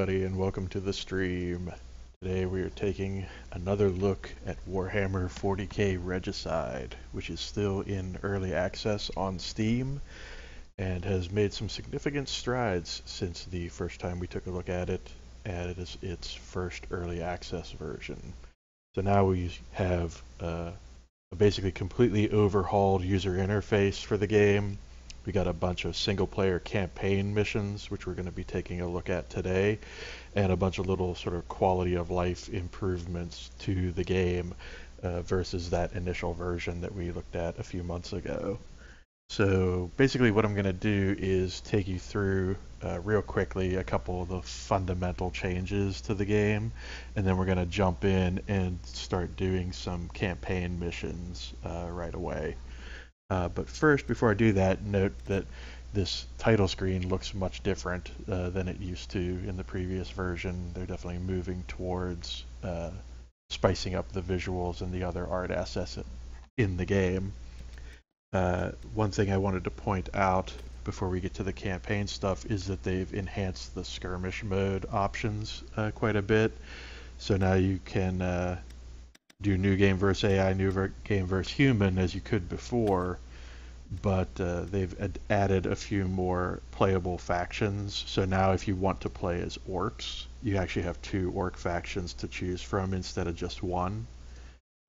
everybody, and welcome to the stream. Today we are taking another look at Warhammer 40k Regicide, which is still in early access on Steam and has made some significant strides since the first time we took a look at it, and it is its first early access version. So now we have a basically completely overhauled user interface for the game. We got a bunch of single-player campaign missions, which we're going to be taking a look at today, and a bunch of little sort of quality of life improvements to the game versus that initial version that we looked at a few months ago. So basically what I'm going to do is take you through real quickly a couple of the fundamental changes to the game, and then we're going to jump in and start doing some campaign missions right away. But first, before I do that, note that this title screen looks much different than it used to in the previous version. They're definitely moving towards spicing up the visuals and the other art assets in the game. One thing I wanted to point out before we get to the campaign stuff is that they've enhanced the skirmish mode options quite a bit. So now you can do new game versus AI, new game versus human as you could before, but they've added a few more playable factions. So now if you want to play as orcs, you actually have 2 orc factions to choose from instead of just 1.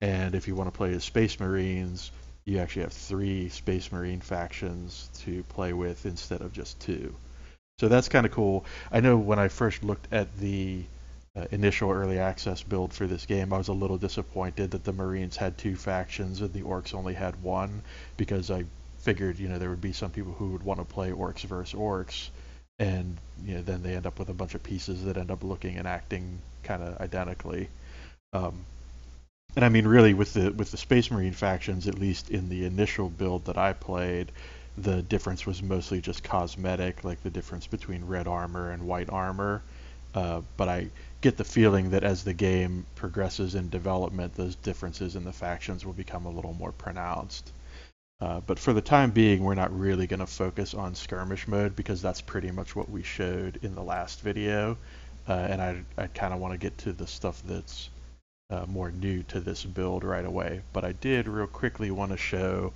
And if you want to play as space marines, you actually have 3 space marine factions to play with instead of just 2. So that's kind of cool. I know when I first looked at the initial early access build for this game, I was a little disappointed that the Marines had 2 factions and the Orcs only had 1, because I figured, there would be some people who would want to play Orcs versus Orcs, and then they end up with a bunch of pieces that end up looking and acting kind of identically. And I mean, really, with the Space Marine factions, at least in the initial build that I played, the difference was mostly just cosmetic, like the difference between red armor and white armor. But I get the feeling that as the game progresses in development, those differences in the factions will become a little more pronounced. But for the time being, we're not really going to focus on skirmish mode, because that's pretty much what we showed in the last video. And I kind of want to get to the stuff that's more new to this build right away. But I did real quickly want to show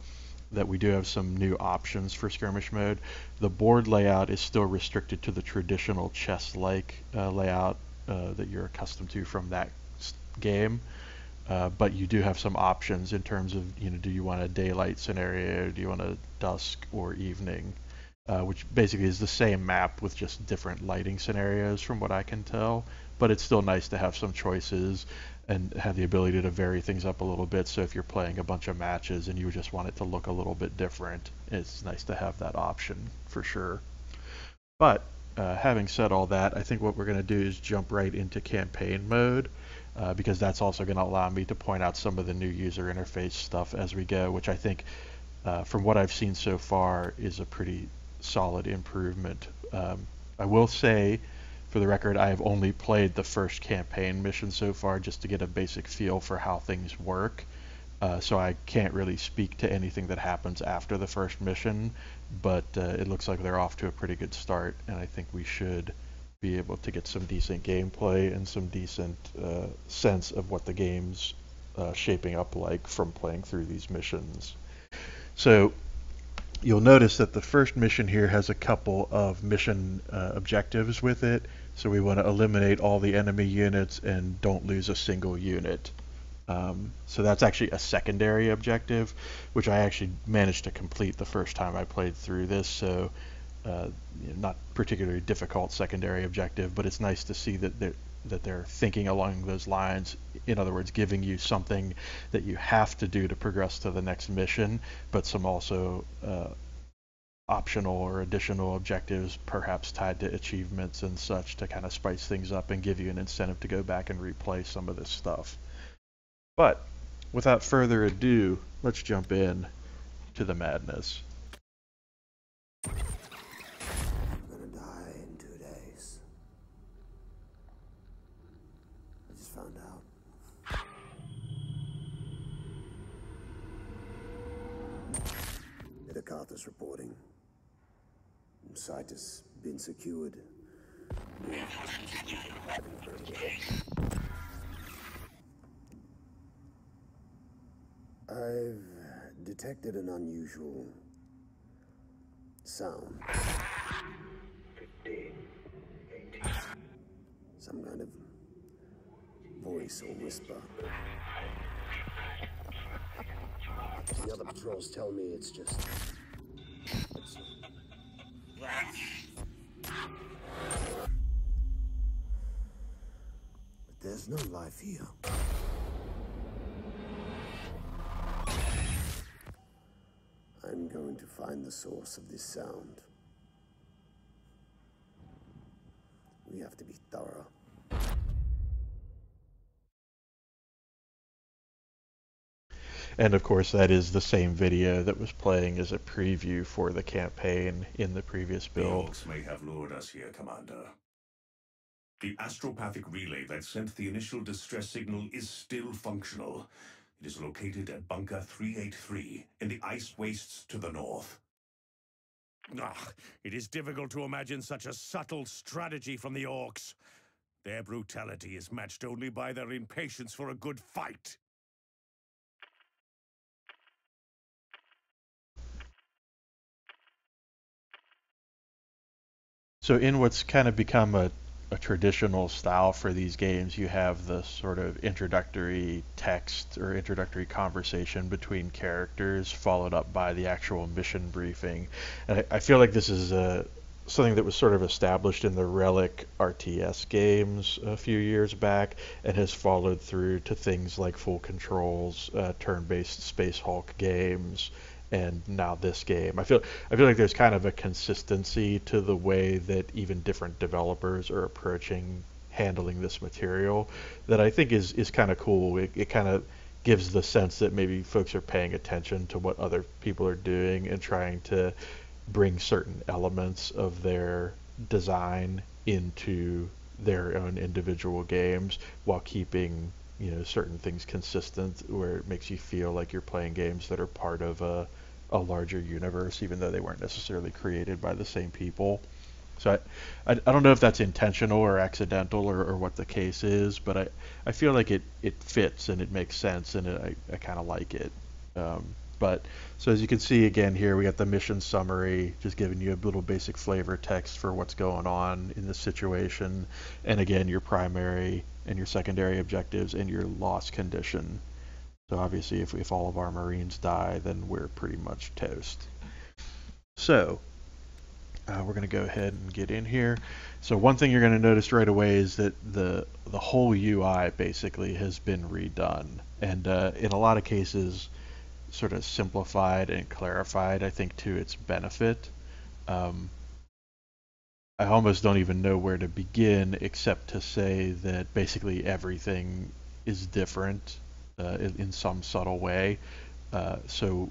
that we do have some new options for skirmish mode. The board layout is still restricted to the traditional chess-like layout that you're accustomed to from that game, but you do have some options in terms of, do you want a daylight scenario, do you want a dusk or evening, which basically is the same map with just different lighting scenarios from what I can tell, but it's still nice to have some choices and have the ability to vary things up a little bit. So if you're playing a bunch of matches and you just want it to look a little bit different, it's nice to have that option for sure. But having said all that, I think what we're going to do is jump right into campaign mode, because that's also going to allow me to point out some of the new user interface stuff as we go, which I think, from what I've seen so far, is a pretty solid improvement. I will say, for the record, I have only played the first campaign mission so far just to get a basic feel for how things work. So I can't really speak to anything that happens after the first mission, but it looks like they're off to a pretty good start, and I think we should be able to get some decent gameplay and some decent sense of what the game's shaping up like from playing through these missions. So you'll notice that the first mission here has a couple of mission objectives with it. So we want to eliminate all the enemy units and don't lose a single unit. So that's actually a secondary objective, which I actually managed to complete the first time I played through this. So not particularly difficult secondary objective, but it's nice to see that they're thinking along those lines. In other words, giving you something that you have to do to progress to the next mission, but some also optional or additional objectives, perhaps tied to achievements and such, to kind of spice things up and give you an incentive to go back and replay some of this stuff. But without further ado, let's jump in to the madness. I'm gonna die in 2 days. I just found out. Peter Carter's reporting. Site has been secured. We have detected an unusual sound. 15, 18. Some kind of voice or whisper. The other patrols tell me it's just... But there's no life here. I'm going to find the source of this sound. We have to be thorough. And of course, that is the same video that was playing as a preview for the campaign in the previous The build. orcs may have lured us here, Commander. The astropathic relay that sent the initial distress signal is still functional. It is located at Bunker 383 in the ice wastes to the north. It is difficult to imagine such a subtle strategy from the orcs. Their brutality is matched only by their impatience for a good fight. So in what's kind of become a traditional style for these games, you have the sort of introductory text or introductory conversation between characters followed up by the actual mission briefing. And I feel like this is something that was sort of established in the Relic RTS games a few years back and has followed through to things like Full Control's turn-based Space Hulk games, and now this game. I feel like there's kind of a consistency to the way that even different developers are approaching handling this material that I think is kind of cool. It kind of gives the sense that maybe folks are paying attention to what other people are doing and trying to bring certain elements of their design into their own individual games while keeping, you know, certain things consistent where it makes you feel like you're playing games that are part of a larger universe, even though they weren't necessarily created by the same people. So I don't know if that's intentional or accidental or what the case is, but I feel like it fits and it makes sense, and I kind of like it. But so as you can see again here, we got the mission summary, just giving you a little basic flavor text for what's going on in this situation, and again your primary and your secondary objectives and your loss condition. So obviously if all of our Marines die, then we're pretty much toast. So we're going to go ahead and get in here. So one thing you're going to notice right away is that the whole UI basically has been redone, and in a lot of cases sort of simplified and clarified, I think, to its benefit. I almost don't even know where to begin except to say that basically everything is different in some subtle way. So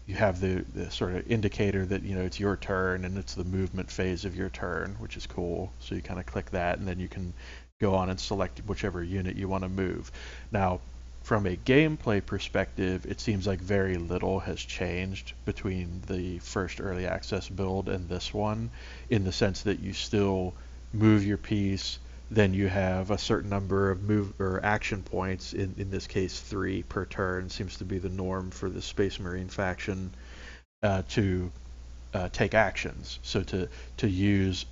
you have the sort of indicator that, you know, it's your turn and it's the movement phase of your turn, which is cool. So you kind of click that and then you can go on and select whichever unit you want to move. Now, from a gameplay perspective, it seems like very little has changed between the first early access build and this one, in the sense that you still move your piece, then you have a certain number of move or action points, in this case 3 per turn seems to be the norm for the Space Marine faction, to take actions. So to use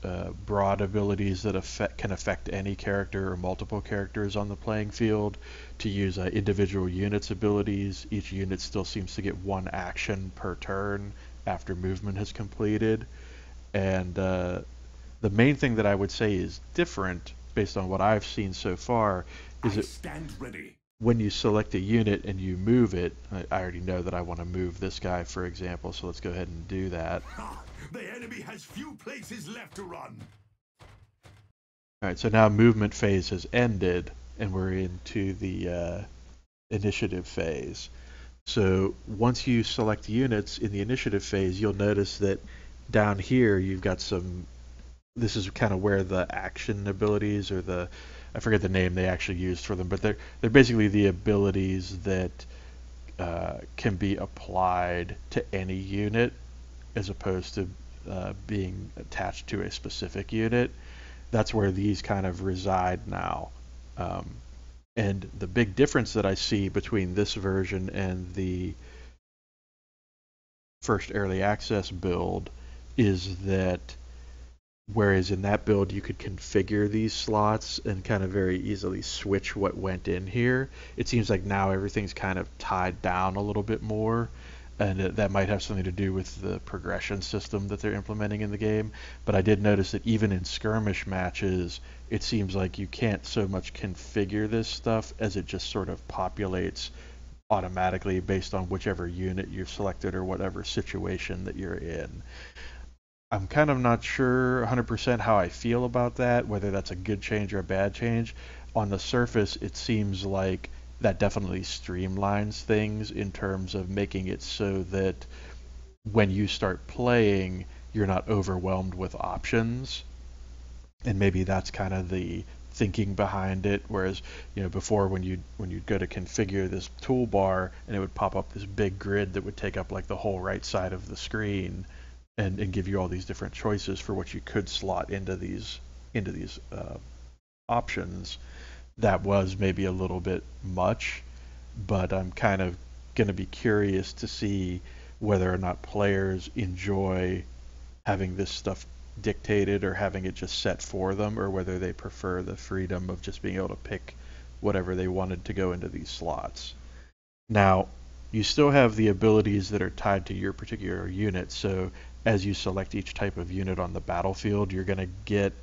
broad abilities that can affect any character or multiple characters on the playing field, to use individual units abilities. Each unit still seems to get 1 action per turn after movement has completed. And the main thing that I would say is different based on what I've seen so far is that Stand ready. when you select a unit and you move it, I already know that I want to move this guy, for example, so let's go ahead and do that. The enemy has few places left to run. Alright, so now movement phase has ended, and we're into the initiative phase. So once you select units in the initiative phase, you'll notice that down here you've got some, this is kind of where the action abilities, or the, I forget the name they actually used for them, but they're basically the abilities that can be applied to any unit as opposed to being attached to a specific unit. That's where these kind of reside now. And the big difference that I see between this version and the first early access build is that whereas in that build you could configure these slots and kind of very easily switch what went in here, it seems like now everything's kind of tied down a little bit more, and that might have something to do with the progression system that they're implementing in the game. But I did notice that even in skirmish matches, it seems like you can't so much configure this stuff as it just sort of populates automatically based on whichever unit you've selected or whatever situation that you're in. I'm kind of not sure 100% how I feel about that, whether that's a good change or a bad change. On the surface, it seems like that definitely streamlines things in terms of making it so that when you start playing, you're not overwhelmed with options. And maybe that's kind of the thinking behind it. Whereas, before when you'd go to configure this toolbar and it would pop up this big grid that would take up like the whole right side of the screen, and give you all these different choices for what you could slot into these options. That was maybe a little bit much, but I'm kind of going to be curious to see whether or not players enjoy having this stuff dictated or having it just set for them, or whether they prefer the freedom of just being able to pick whatever they wanted to go into these slots. Now, you still have the abilities that are tied to your particular unit, so as you select each type of unit on the battlefield, you're going to get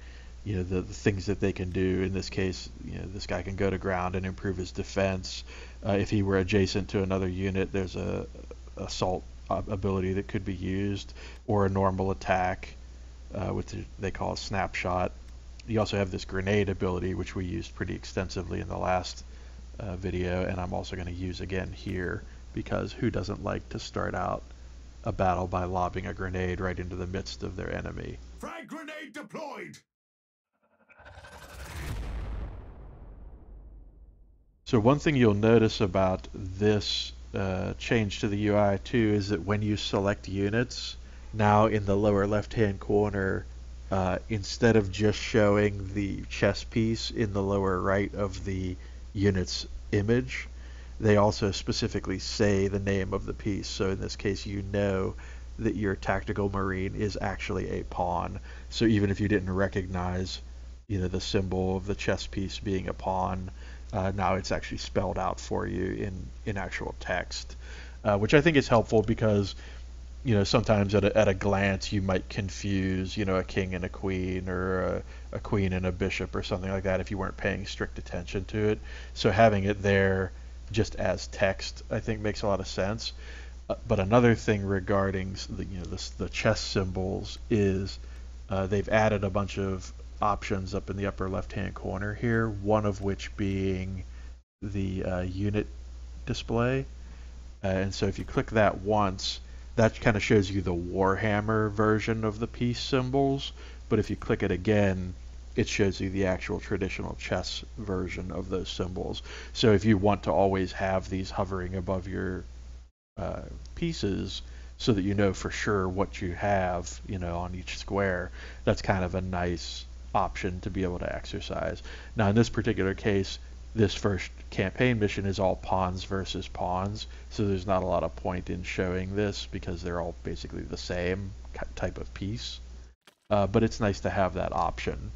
the things that they can do. In this case, this guy can go to ground and improve his defense. If he were adjacent to another unit, there's a assault ability that could be used, or a normal attack, which they call a snapshot. You also have this grenade ability, which we used pretty extensively in the last video, and I'm also going to use again here, because who doesn't like to start out a battle by lobbing a grenade right into the midst of their enemy? Frag grenade deployed! So one thing you'll notice about this change to the UI too is that when you select units, now in the lower left-hand corner, instead of just showing the chess piece in the lower right of the unit's image, they also specifically say the name of the piece. So in this case, that your tactical marine is actually a pawn. So even if you didn't recognize, the symbol of the chess piece being a pawn, now it's actually spelled out for you in actual text, which I think is helpful because, sometimes at a glance you might confuse, a king and a queen, or a queen and a bishop or something like that if you weren't paying strict attention to it. So having it there just as text, I think, makes a lot of sense. But another thing regarding the chess symbols is they've added a bunch of options up in the upper left-hand corner here, one of which being the unit display. And so if you click that once, that kind of shows you the Warhammer version of the piece symbols. But if you click it again, it shows you the actual traditional chess version of those symbols. So if you want to always have these hovering above your pieces so that you know for sure what you have, on each square, that's kind of a nice option to be able to exercise. Now in this particular case, this first campaign mission is all pawns versus pawns, so there's not a lot of point in showing this because they're all basically the same type of piece. But it's nice to have that option.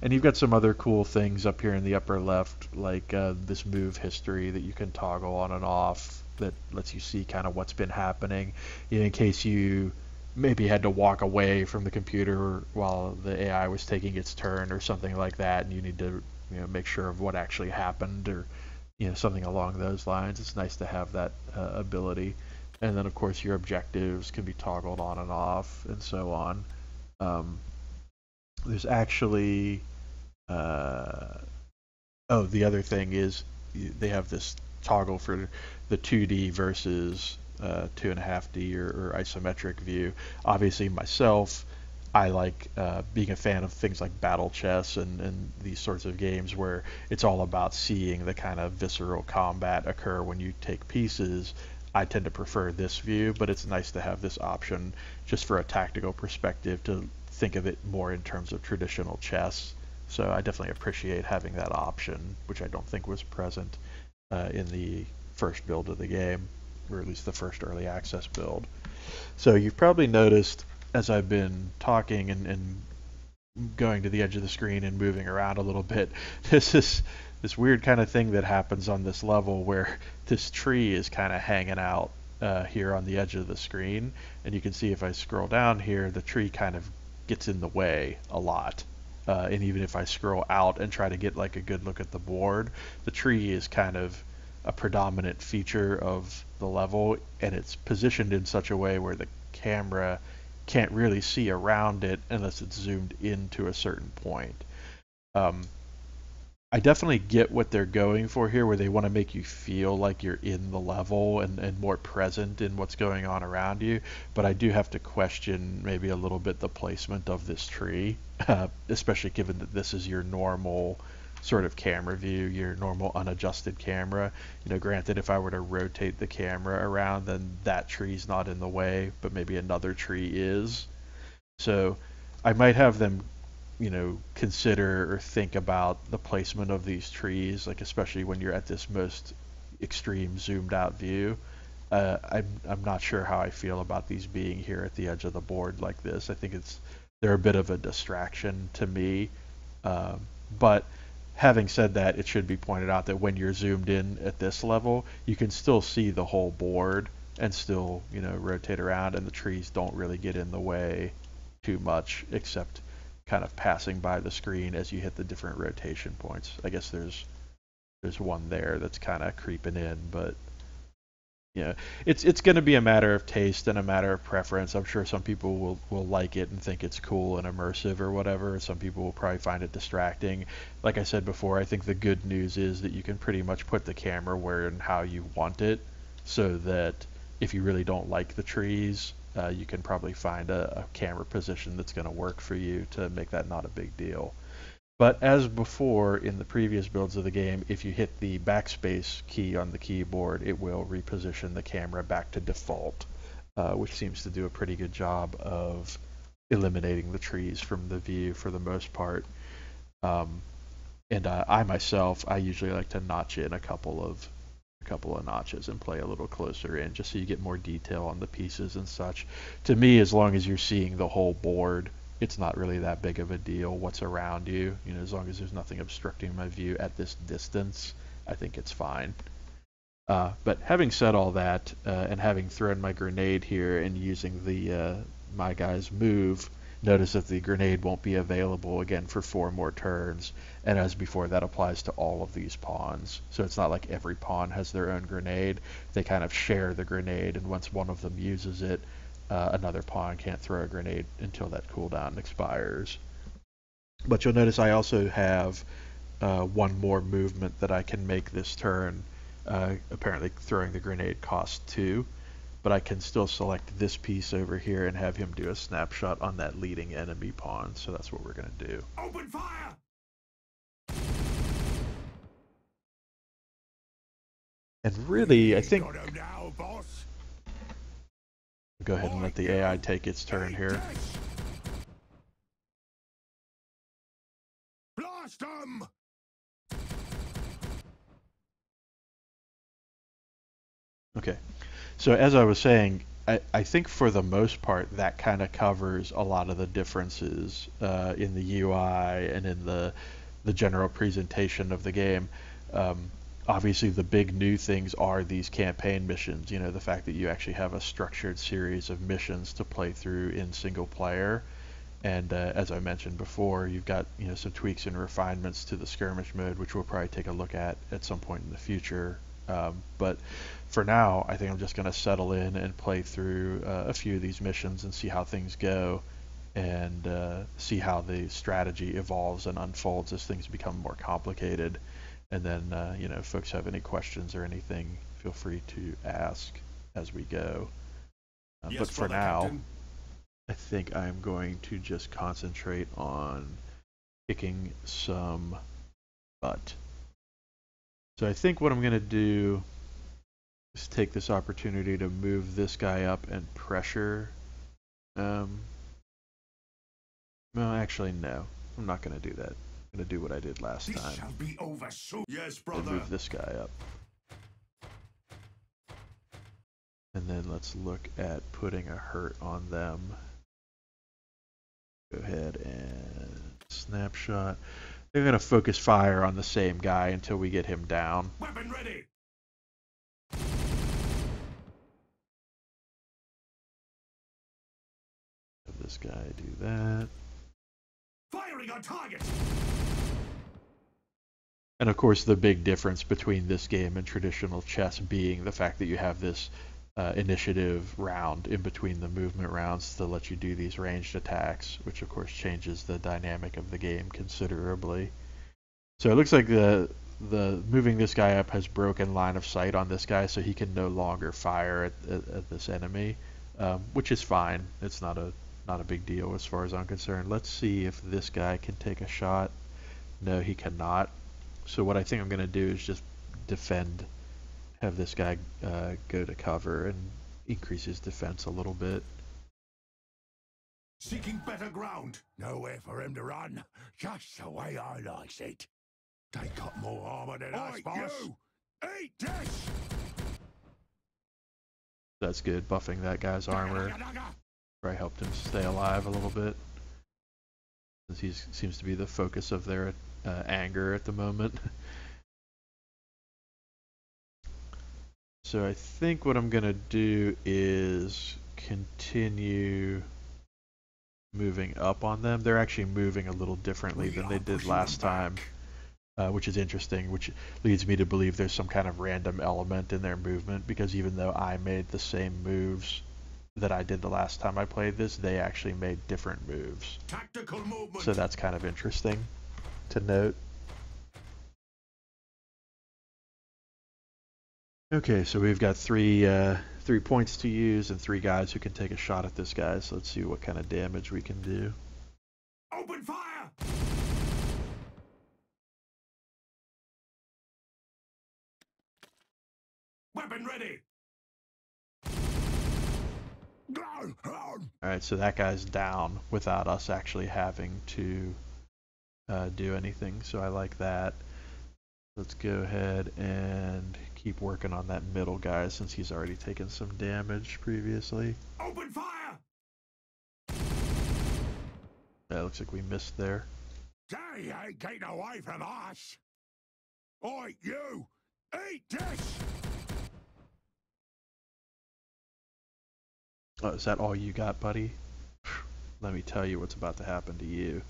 And you've got some other cool things up here in the upper left, like this move history that you can toggle on and off that lets you see kind of what's been happening in case you maybe had to walk away from the computer while the AI was taking its turn or something like that, and you need to make sure of what actually happened, or something along those lines. It's nice to have that ability. And then of course your objectives can be toggled on and off and so on. There's actually the other thing is they have this toggle for the 2D versus 2.5D or isometric view. Obviously myself, I like being a fan of things like battle chess and these sorts of games where it's all about seeing the kind of visceral combat occur when you take pieces. I tend to prefer this view, but it's nice to have this option just for a tactical perspective to think of it more in terms of traditional chess. So I definitely appreciate having that option, which I don't think was present in the first build of the game. or at least the first early access build. So you've probably noticed as I've been talking and going to the edge of the screen and moving around a little bit, this weird kind of thing that happens on this level where this tree is kind of hanging out here on the edge of the screen, and you can see if I scroll down here, the tree kind of gets in the way a lot. And even if I scroll out and try to get like a good look at the board, the tree is kind of a predominant feature of the level, and it's positioned in such a way where the camera can't really see around it unless it's zoomed into a certain point. I definitely get what they're going for here, where they want to make you feel like you're in the level and more present in what's going on around you, but I do have to question maybe a little bit the placement of this tree, especially given that this is your normal sort of camera view, your normal unadjusted camera. Granted, if I were to rotate the camera around, then that tree's not in the way, but maybe another tree is. So I might have them consider or think about the placement of these trees, like especially when you're at this most extreme zoomed out view. I'm not sure how I feel about these being here at the edge of the board like this. I think they're a bit of a distraction to me. But having said that, it should be pointed out that when you're zoomed in at this level, you can still see the whole board and still, rotate around, and the trees don't really get in the way too much, except kind of passing by the screen as you hit the different rotation points. I guess there's one there that's kind of creeping in, but it's going to be a matter of taste and a matter of preference. I'm sure some people will like it and think it's cool and immersive or whatever. Some people will probably find it distracting. Like I said before, I think the good news is that you can pretty much put the camera where and how you want it, so that if you really don't like the trees, you can probably find a camera position that's going to work for you to make that not a big deal. But as before in the previous builds of the game, if you hit the backspace key on the keyboard, it will reposition the camera back to default, which seems to do a pretty good job of eliminating the trees from the view for the most part. And I myself, I usually like to notch in a couple of notches and play a little closer in, just so you get more detail on the pieces and such. To me, as long as you're seeing the whole board, it's not really that big of a deal what's around you. As long as there's nothing obstructing my view at this distance, I think it's fine. But having said all that, and having thrown my grenade here and using the my guy's move, notice that the grenade won't be available again for 4 more turns, and as before, that applies to all of these pawns. So it's not like every pawn has their own grenade. They kind of share the grenade, and once one of them uses it, another pawn can't throw a grenade until that cooldown expires. But you'll notice I also have one more movement that I can make this turn. Apparently throwing the grenade costs 2. But I can still select this piece over here and have him do a snapshot on that leading enemy pawn. So that's what we're going to do. Open fire! And really, I think... Got him now, boss. Go ahead and let the AI take its turn here. Blast 'em! Okay. So as I was saying, I think for the most part that kind of covers a lot of the differences in the UI and in the general presentation of the game. Obviously the big new things are these campaign missions, the fact that you actually have a structured series of missions to play through in single player. And as I mentioned before, you've got some tweaks and refinements to the skirmish mode, which we'll probably take a look at some point in the future. But for now, I think I'm just going to settle in and play through a few of these missions and see how things go, and see how the strategy evolves and unfolds as things become more complicated. And then, if folks have any questions or anything, feel free to ask as we go. Yes, but for now, Captain. I think I'm going to just concentrate on kicking some butt. So I think what I'm going to do is take this opportunity to move this guy up and pressure. Well, actually, no. I'm not going to do that. I'm going to do what I did last This time. shall be over soon. Yes, And brother. move this guy up. And then let's look at putting a hurt on them. Go ahead and snapshot. They're going to focus fire on the same guy until we get him down. Weapon ready! Have this guy do that. Firing on target! And of course the big difference between this game and traditional chess being the fact that you have this initiative round in between the movement rounds to let you do these ranged attacks, which of course changes the dynamic of the game considerably. So it looks like the moving this guy up has broken line of sight on this guy, so he can no longer fire at this enemy, which is fine. It's not a big deal as far as I'm concerned. Let's see if this guy can take a shot. No, he cannot. So what I think I'm going to do is just defend, have this guy go to cover and increase his defense a little bit. Seeking better ground. Nowhere for him to run. Just the way I likes it. They got more armor than us, boss. You! Eat this! That's good, buffing that guy's armor. Probably helped him stay alive a little bit, since he seems to be the focus of their anger at the moment. So I think what I'm going to do is continue moving up on them. They're actually moving a little differently than they did last time, which is interesting, which leads me to believe there's some kind of random element in their movement, because even though I made the same moves that I did the last time I played this, they actually made different moves. Tactical movement. So that's kind of interesting to note. Okay, so we've got three points to use and 3 guys who can take a shot at this guy. So let's see what kind of damage we can do. Open fire! Weapon ready! Alright, so that guy's down without us actually having to do anything, so I like that. Let's go ahead and keep working on that middle guy since he's already taken some damage previously. Open fire! That looks like we missed there. They ain't getting away from us. Oi, you! Eat this! Oh, is that all you got, buddy? Let me tell you what's about to happen to you.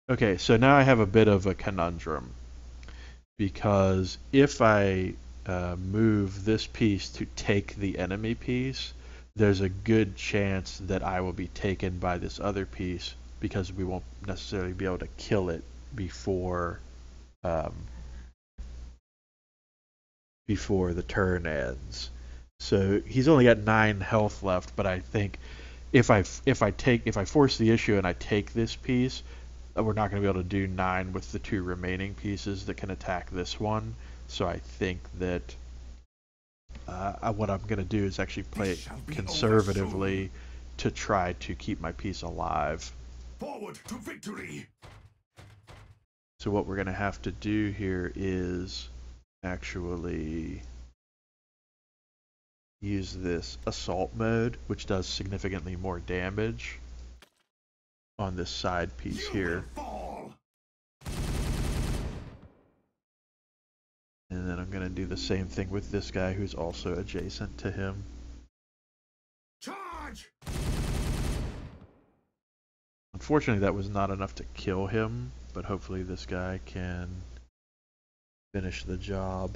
Okay, so now I have a bit of a conundrum, because if I move this piece to take the enemy piece, there's a good chance that I will be taken by this other piece, because we won't necessarily be able to kill it before the turn ends. So he's only got 9 health left, but I think if I force the issue and I take this piece, we're not going to be able to do 9 with the 2 remaining pieces that can attack this one. So I think that what I'm going to do is actually play it conservatively to try to keep my piece alive. Forward to victory! So what we're going to have to do here is actually use this assault mode, which does significantly more damage on this side piece here. And then I'm going to do the same thing with this guy who's also adjacent to him. Charge! Unfortunately, that was not enough to kill him, but hopefully this guy can finish the job.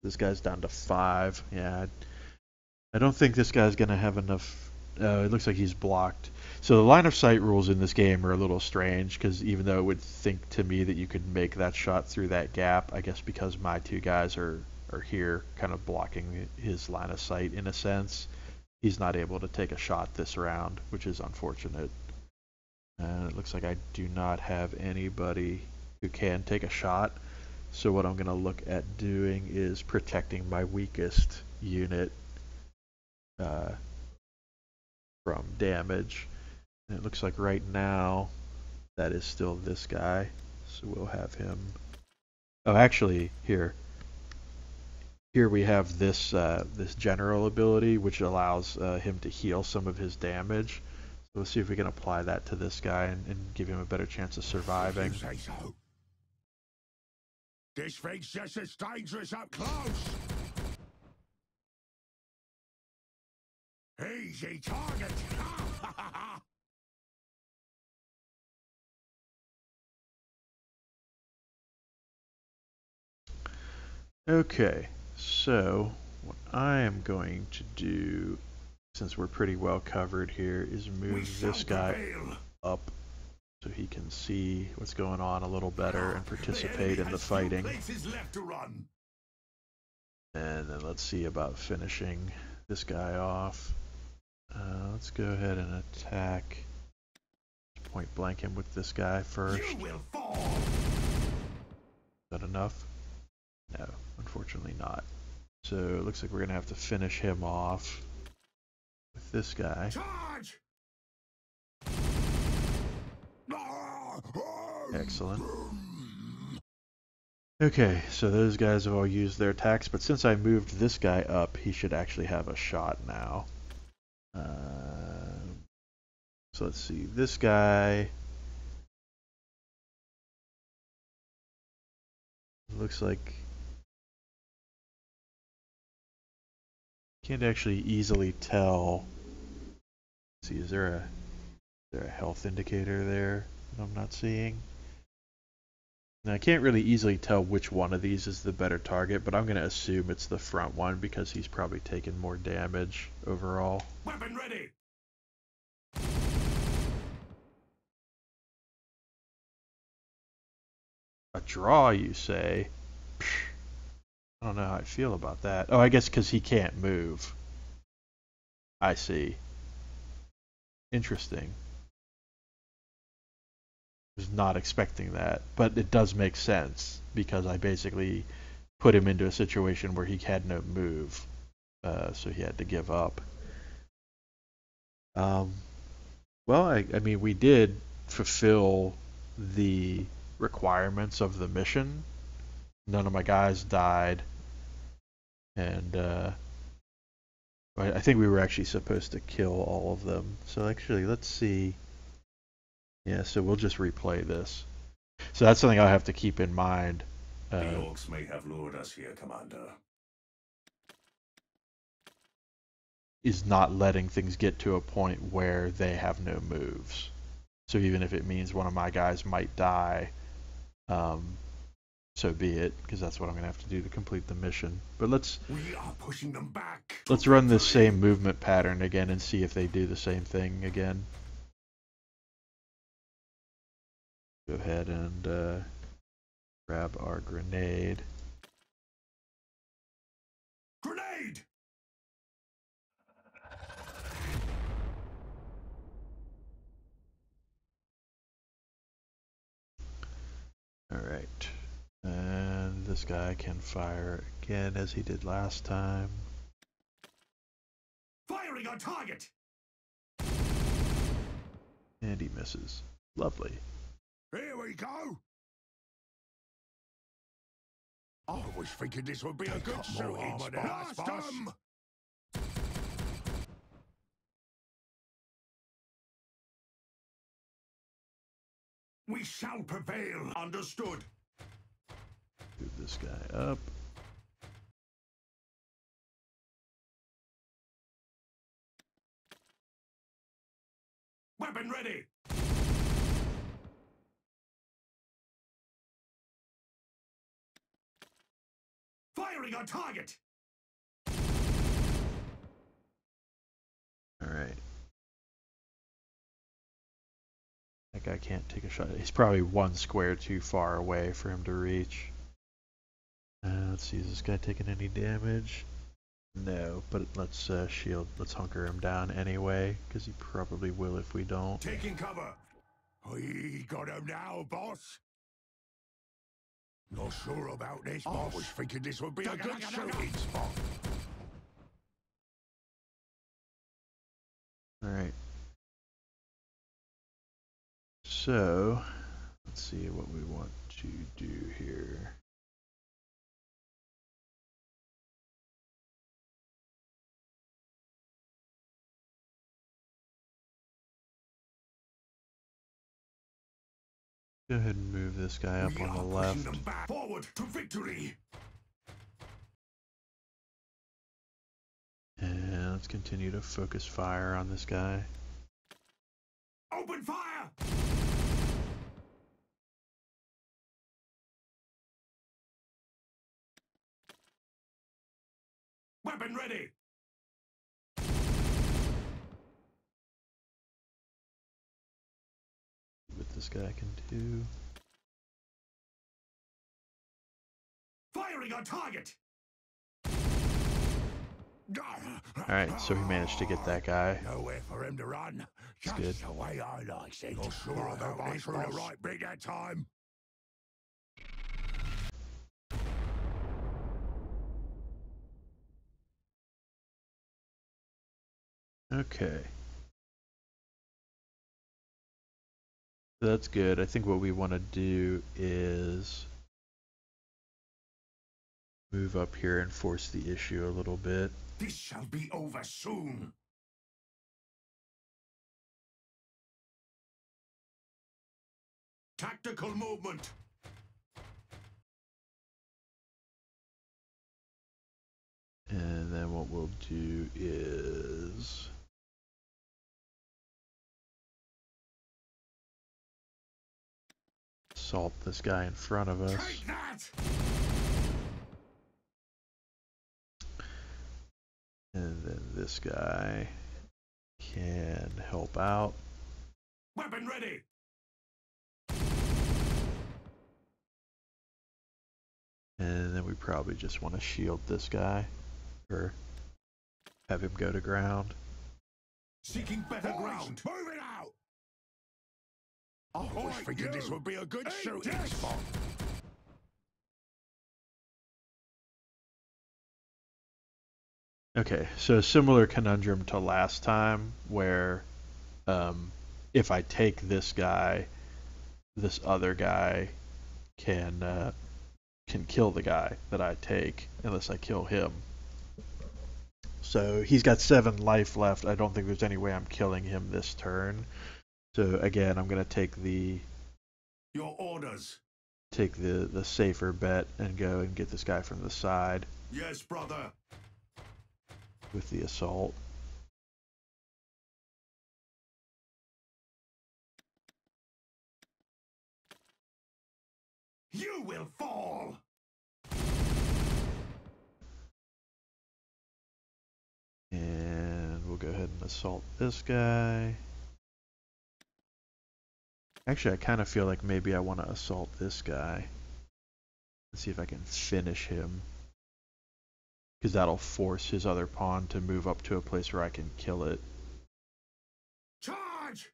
This guy's down to 5. Yeah, I don't think this guy's going to have enough. It looks like he's blocked. So the line of sight rules in this game are a little strange, because even though it would think to me that you could make that shot through that gap, I guess because my 2 guys are here kind of blocking his line of sight in a sense, he's not able to take a shot this round, which is unfortunate. And it looks like I do not have anybody who can take a shot. So what I'm going to look at doing is protecting my weakest unit from damage. And it looks like right now that is still this guy. So we'll have him. Oh, actually, here. Here we have this this general ability, which allows him to heal some of his damage. So let's see if we can apply that to this guy and give him a better chance of surviving. You say so. This thing's just as dangerous up close. Easy target. Okay, so what I am going to do, since we're pretty well covered here, is move this guy up so he can see what's going on a little better and participate in the fighting. And then let's see about finishing this guy off. Let's go ahead and attack. Point blank him with this guy first. Is that enough? No, unfortunately not. So it looks like we're gonna have to finish him off with this guy. Charge! Excellent. Okay, so those guys have all used their attacks, but since I moved this guy up, he should actually have a shot now. So let's see, this guy looks like can't actually easily tell. Let's see, is there a health indicator there that I'm not seeing? Now, I can't really easily tell which one of these is the better target, but I'm going to assume it's the front one because he's probably taken more damage overall. Weapon ready. A draw, you say? Psh, I don't know how I feel about that. Oh, I guess because he can't move. I see. Interesting. Was not expecting that, but it does make sense because I basically put him into a situation where he had no move, so he had to give up. Well, I mean, we did fulfill the requirements of the mission. None of my guys died, and I think we were actually supposed to kill all of them. So actually, let's see. Yeah, so we'll just replay this. So that's something I'll have to keep in mind. The orcs may have lured us here, Commander. Is not letting things get to a point where they have no moves. So even if it means one of my guys might die, so be it, because that's what I'm going to have to do to complete the mission. But we are pushing them back. Let's run this same movement pattern again and see if they do the same thing again. Go ahead and grab our grenade. Grenade! Alright. And this guy can fire again as he did last time. Firing on target! And he misses. Lovely. Here we go! I was thinking this would be a good shooting spot, boss. We shall prevail. Understood. Move this guy up. Weapon ready. Firing on target. Alright. That guy can't take a shot. He's probably one square too far away for him to reach. Let's see, is this guy taking any damage? No, but let's let's hunker him down anyway, because he probably will if we don't. Taking cover. We got him now, boss. Not sure about this, boss. I was thinking this would be a good shooting spot. Alright. So, let's see what we want to do here. Go ahead and move this guy up We on the are left. pushing them back. Forward to victory. And let's continue to focus fire on this guy. Open fire! Weapon ready! What this guy can do. Firing on target! Alright, so he managed to get that guy. Nowhere for him to run. That's Just good. the way I likes it. You're sure about I this, threw the boss? right bit that time. Okay. That's good. I think what we want to do is move up here and force the issue a little bit. This shall be over soon. Tactical movement. And then what we'll do is assault this guy in front of us. Take that! And then this guy can help out. Weapon ready! And then we probably just want to shield this guy. Or have him go to ground. Seeking better ground. Move it out! I was thinking this would be a good shooting spot. Okay, so a similar conundrum to last time where if I take this guy, this other guy can kill the guy that I take unless I kill him. So he's got 7 life left. I don't think there's any way I'm killing him this turn. So again, I'm gonna take the Your orders. safer bet and go and get this guy from the side Yes, brother. with the assault. You will fall. And we'll go ahead and assault this guy. Actually, I kind of feel like maybe I want to assault this guy. Let's see if I can finish him. Because that'll force his other pawn to move up to a place where I can kill it. Charge!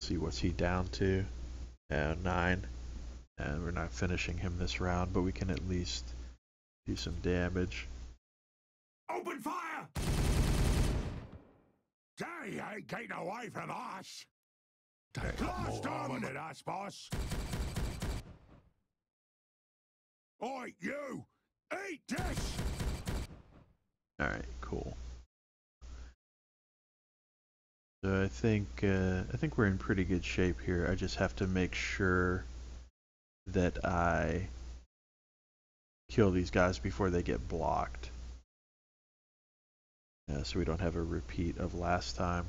See what's he down to. 9. And we're not finishing him this round, but we can at least do some damage. Open fire! They ain't getting away from us. They got Blast more armor 'em! than us, boss. Oi, you! Eat this! Alright, cool. So I think we're in pretty good shape here. I just have to make sure that I kill these guys before they get blocked. So we don't have a repeat of last time.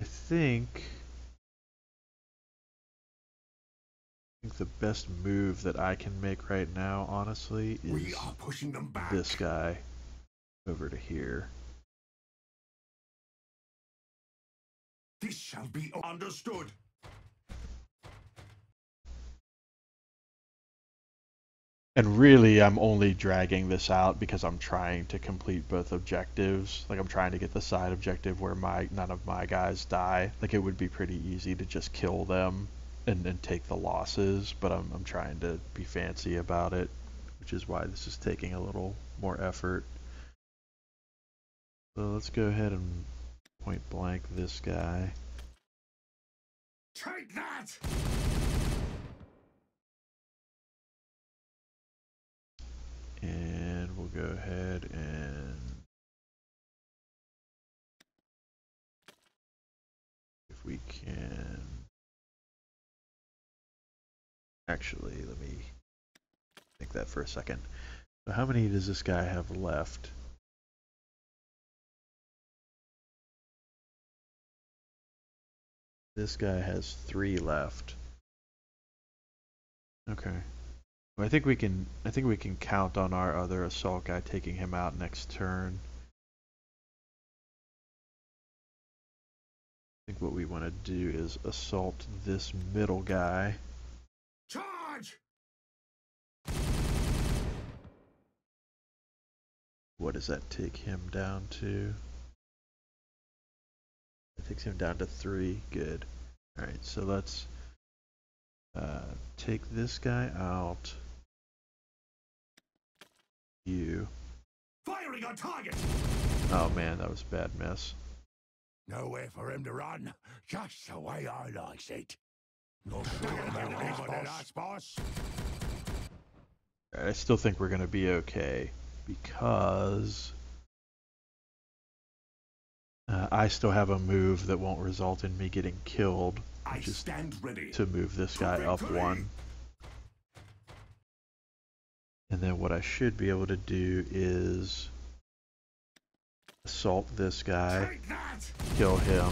I think the best move that I can make right now, honestly, We is are pushing them back. this guy over to here. This shall be understood. And really, I'm only dragging this out because I'm trying to complete both objectives. Like, I'm trying to get the side objective where none of my guys die. Like, it would be pretty easy to just kill them and take the losses, but I'm trying to be fancy about it, which is why this is taking a little more effort. So let's go ahead and point blank this guy. Take that! And we'll go ahead and can... Actually, let me think that for a second. So how many does this guy have left? This guy has 3 left. Okay. Well, I think we can count on our other assault guy taking him out next turn. I think what we want to do is assault this middle guy. Charge! What does that take him down to? It takes him down to 3. Good. Alright, so let's take this guy out. You. Firing on target! Oh man, that was a bad miss. Nowhere for him to run. Just the way I likes it. No than us, boss. Alright, I still think we're gonna be okay because I still have a move that won't result in me getting killed, which is to move this guy up 1. And then what I should be able to do is assault this guy, kill him.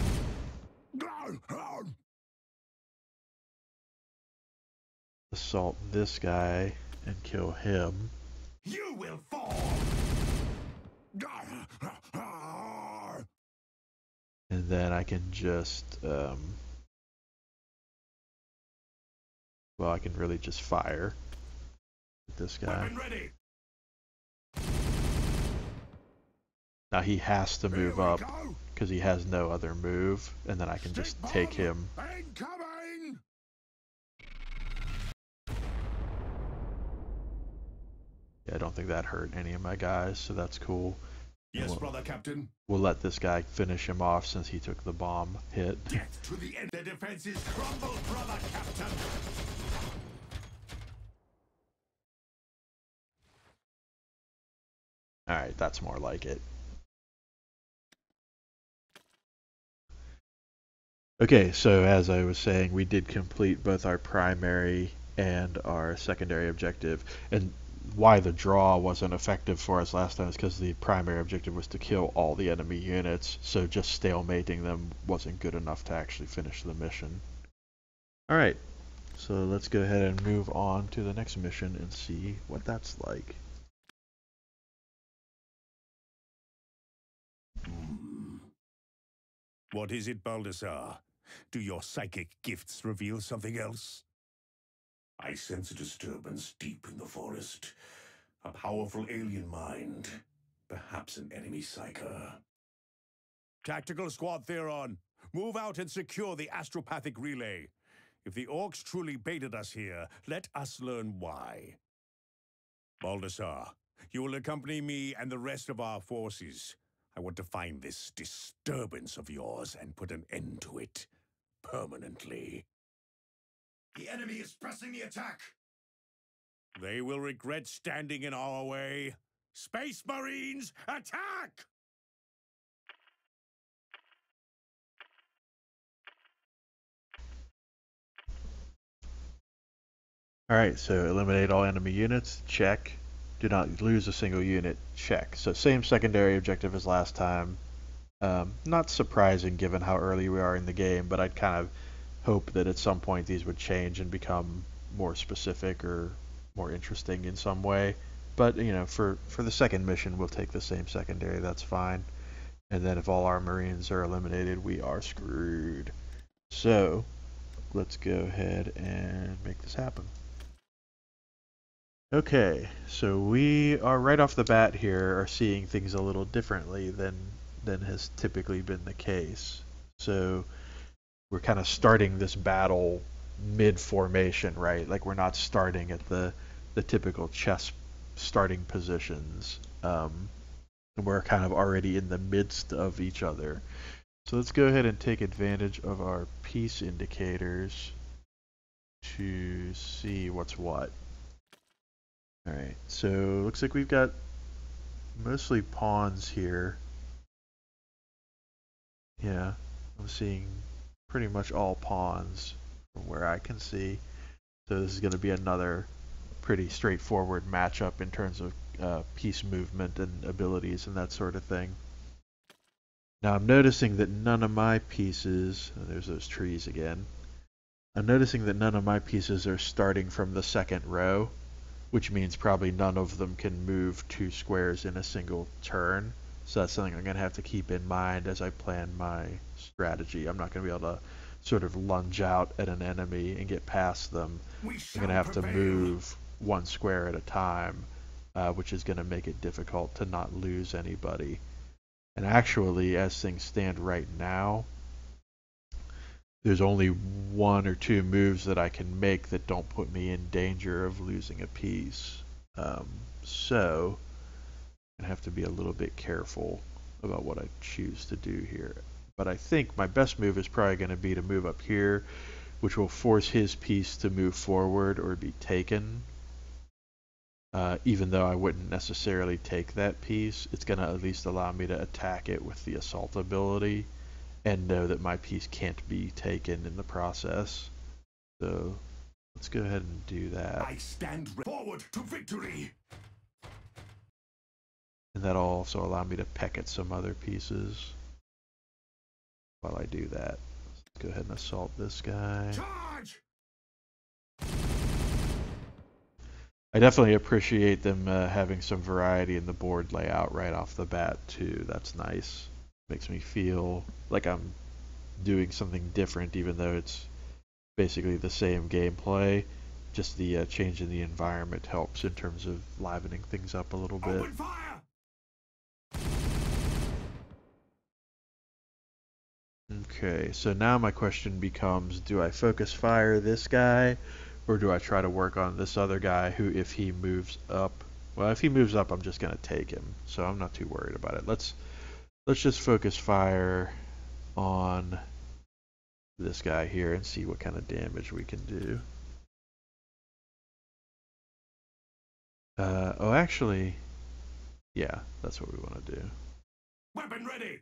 Assault this guy and kill him. You will fall. And then I can just, well, I can really just fire at this guy. Ready. Now he has to move up because he has no other move, and then I can just take him. Incoming! Yeah, I don't think that hurt any of my guys, so that's cool. Yes, brother Captain. We'll let this guy finish him off since he took the bomb hit. Get to the end. The defenses crumble, brother Captain. Alright, that's more like it. Okay, so as I was saying, we did complete both our primary and our secondary objective. And why the draw wasn't effective for us last time is because the primary objective was to kill all the enemy units, so just stalemating them wasn't good enough to actually finish the mission. Alright, so let's go ahead and move on to the next mission and see what that's like. What is it, Baldassar? Do your psychic gifts reveal something else? I sense a disturbance deep in the forest. A powerful alien mind. Perhaps an enemy psyker. Tactical Squad Theron, move out and secure the astropathic relay. If the orcs truly baited us here, let us learn why. Baldassar, you will accompany me and the rest of our forces. I want to find this disturbance of yours and put an end to it. Permanently. The enemy is pressing the attack! They will regret standing in our way. Space Marines, attack! Alright, so eliminate all enemy units, check. Do not lose a single unit, check. So same secondary objective as last time. Not surprising given how early we are in the game, but I'd kind of hope that at some point these would change and become more specific or more interesting in some way. But, you know, for the second mission, we'll take the same secondary, that's fine. And then if all our Marines are eliminated, we are screwed. So, let's go ahead and make this happen. Okay, so we are right off the bat here are seeing things a little differently than has typically been the case. So we're kind of starting this battle mid-formation, right? Like we're not starting at the typical chess starting positions. And we're kind of already in the midst of each other. So let's go ahead and take advantage of our peace indicators to see what's what. Alright, so looks like we've got mostly pawns here. Yeah, I'm seeing pretty much all pawns from where I can see. So this is going to be another pretty straightforward matchup in terms of piece movement and abilities and that sort of thing. Now I'm noticing that none of my pieces, oh, there's those trees again. I'm noticing that none of my pieces are starting from the second row, which means probably none of them can move 2 squares in a single turn. So that's something I'm going to have to keep in mind as I plan my strategy. I'm not going to be able to sort of lunge out at an enemy and get past them. I'm going to have to move 1 square at a time, which is going to make it difficult to not lose anybody. And actually, as things stand right now, there's only 1 or 2 moves that I can make that don't put me in danger of losing a piece. So I have to be a little bit careful about what I choose to do here. But I think my best move is probably going to be to move up here, which will force his piece to move forward or be taken. Even though I wouldn't necessarily take that piece, it's going to at least allow me to attack it with the assault ability and know that my piece can't be taken in the process. So let's go ahead and do that. I stand forward to victory. And that'll also allow me to peck at some other pieces while I do that. Let's go ahead and assault this guy. Charge! I definitely appreciate them having some variety in the board layout right off the bat too. That's nice. Makes me feel like I'm doing something different, even though it's basically the same gameplay. Just the change in the environment helps in terms of livening things up a little bit. Open fire! Okay, so now my question becomes, do I focus fire this guy, or do I try to work on this other guy who, if he moves up, well, if he moves up, I'm just going to take him, so I'm not too worried about it. Let's just focus fire on this guy here and see what kind of damage we can do. Oh, actually, yeah, that's what we want to do. Weapon ready!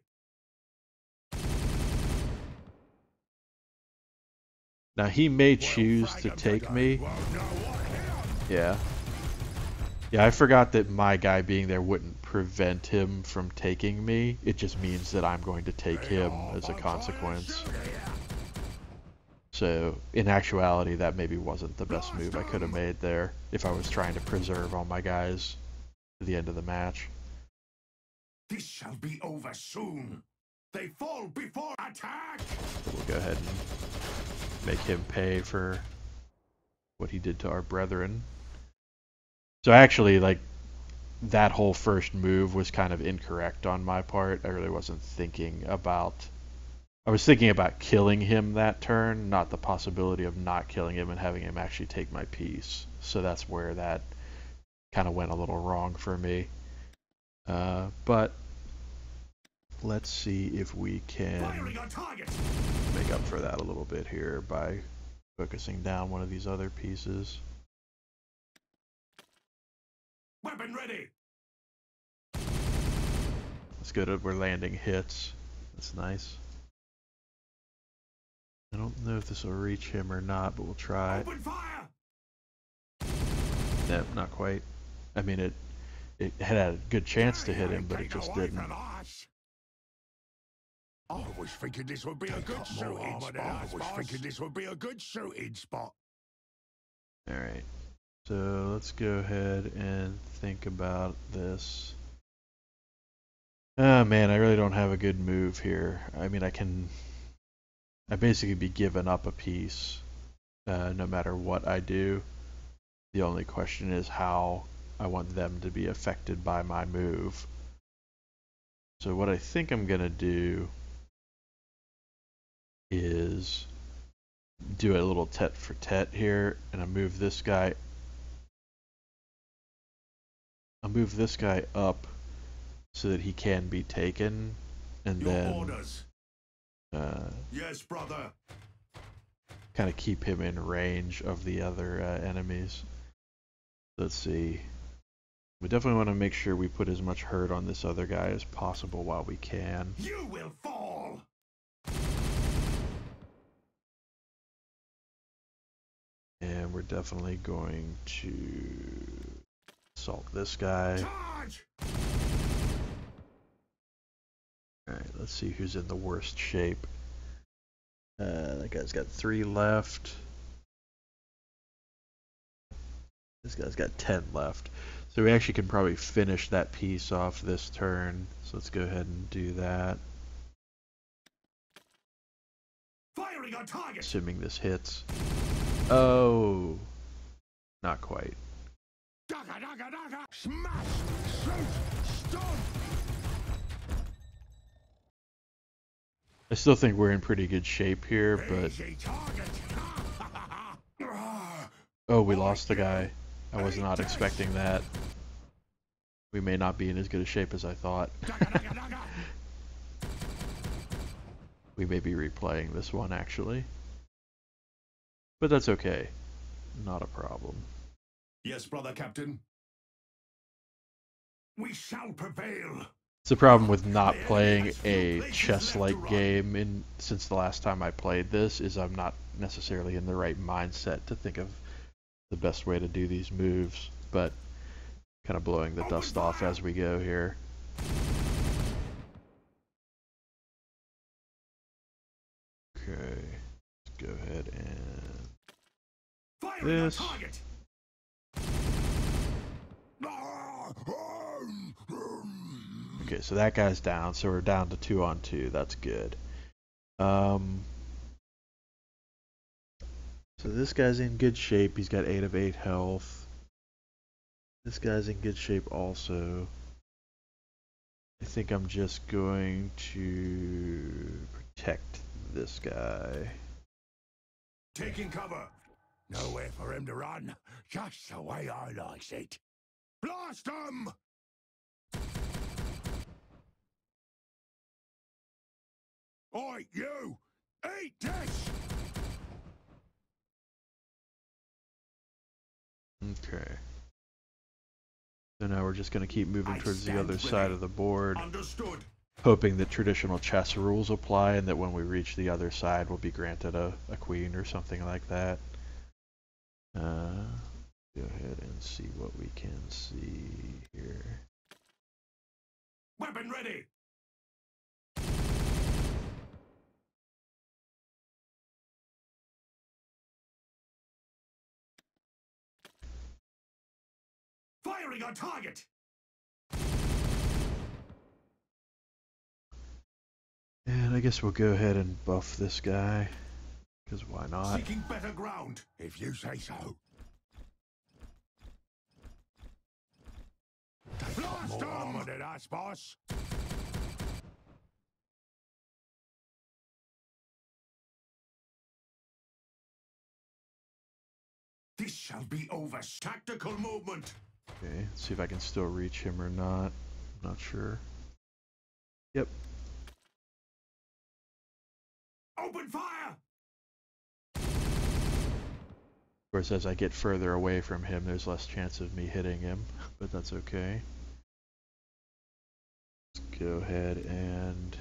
Now, he may choose to take me. Yeah. Yeah, I forgot that my guy being there wouldn't prevent him from taking me. It just means that I'm going to take him as a consequence. So, in actuality, that maybe wasn't the best move I could have made there if I was trying to preserve all my guys to the end of the match. This shall be over soon. They fall before attack. So we'll go ahead and make him pay for what he did to our brethren. So actually, like, that whole first move was kind of incorrect on my part. I really wasn't thinking about... I was thinking about killing him that turn, not the possibility of not killing him and having him actually take my piece. So that's where that kind of went a little wrong for me. But let's see if we can make up for that a little bit here by focusing down one of these other pieces. Weapon ready. That's good. We're landing hits. That's nice. I don't know if this will reach him or not, but we'll try. Open fire. Nope, not quite. I mean, it had a good chance to hit him, but it just didn't. I was thinking this would be a good shooting spot. I was thinking this would be a good shooting spot. Alright, so let's go ahead and think about this. Oh man, I really don't have a good move here. I mean, I basically be giving up a piece no matter what I do. The only question is how I want them to be affected by my move. So what I think I'm going to do is do a little tet for tet here, and I move this guy. I'll move this guy up so that he can be taken, and then Yes, brother. kind of keep him in range of the other enemies. Let's see. We definitely want to make sure we put as much hurt on this other guy as possible while we can. You will fall. then we're definitely going to assault this guy. Charge! Alright, let's see who's in the worst shape. That guy's got 3 left. This guy's got 10 left. So we actually can probably finish that piece off this turn. So let's go ahead and do that. Firing on target! Assuming this hits. Oh, not quite. Dagger, dagger, dagger! Smash! Shoot! Stun! I still think we're in pretty good shape here, but... Easy target! Oh, we lost the guy. I was not expecting that. We may not be in as good a shape as I thought. We may be replaying this one, actually. But that's okay. Not a problem. Yes, brother captain. We shall prevail. It's the problem with not playing a chess-like game since the last time I played this, is I'm not necessarily in the right mindset to think of the best way to do these moves, but kind of blowing the dust off as we go here. Okay, let's go ahead and this. Okay, so that guy's down, so we're down to 2 on 2. That's good. So this guy's in good shape. He's got 8 of 8 health. This guy's in good shape also. I think I'm just going to protect this guy. Taking cover. Nowhere for him to run. Just the way I likes it. Blast him! Oi, you! Eat this! Okay. So now we're just going to keep moving towards the other side of the board. Understood. Hoping that traditional chess rules apply and that when we reach the other side we'll be granted a queen or something like that. Go ahead and see what we can see here. Weapon ready! Firing on target! And I guess we'll go ahead and buff this guy, because why not? Seeking better ground, if you say so. Blast more armor than us, boss! This shall be over. Tactical movement! Okay, let's see if I can still reach him or not. I'm not sure. Yep. Open fire! Of course, as I get further away from him, there's less chance of me hitting him, but that's okay. Let's go ahead and...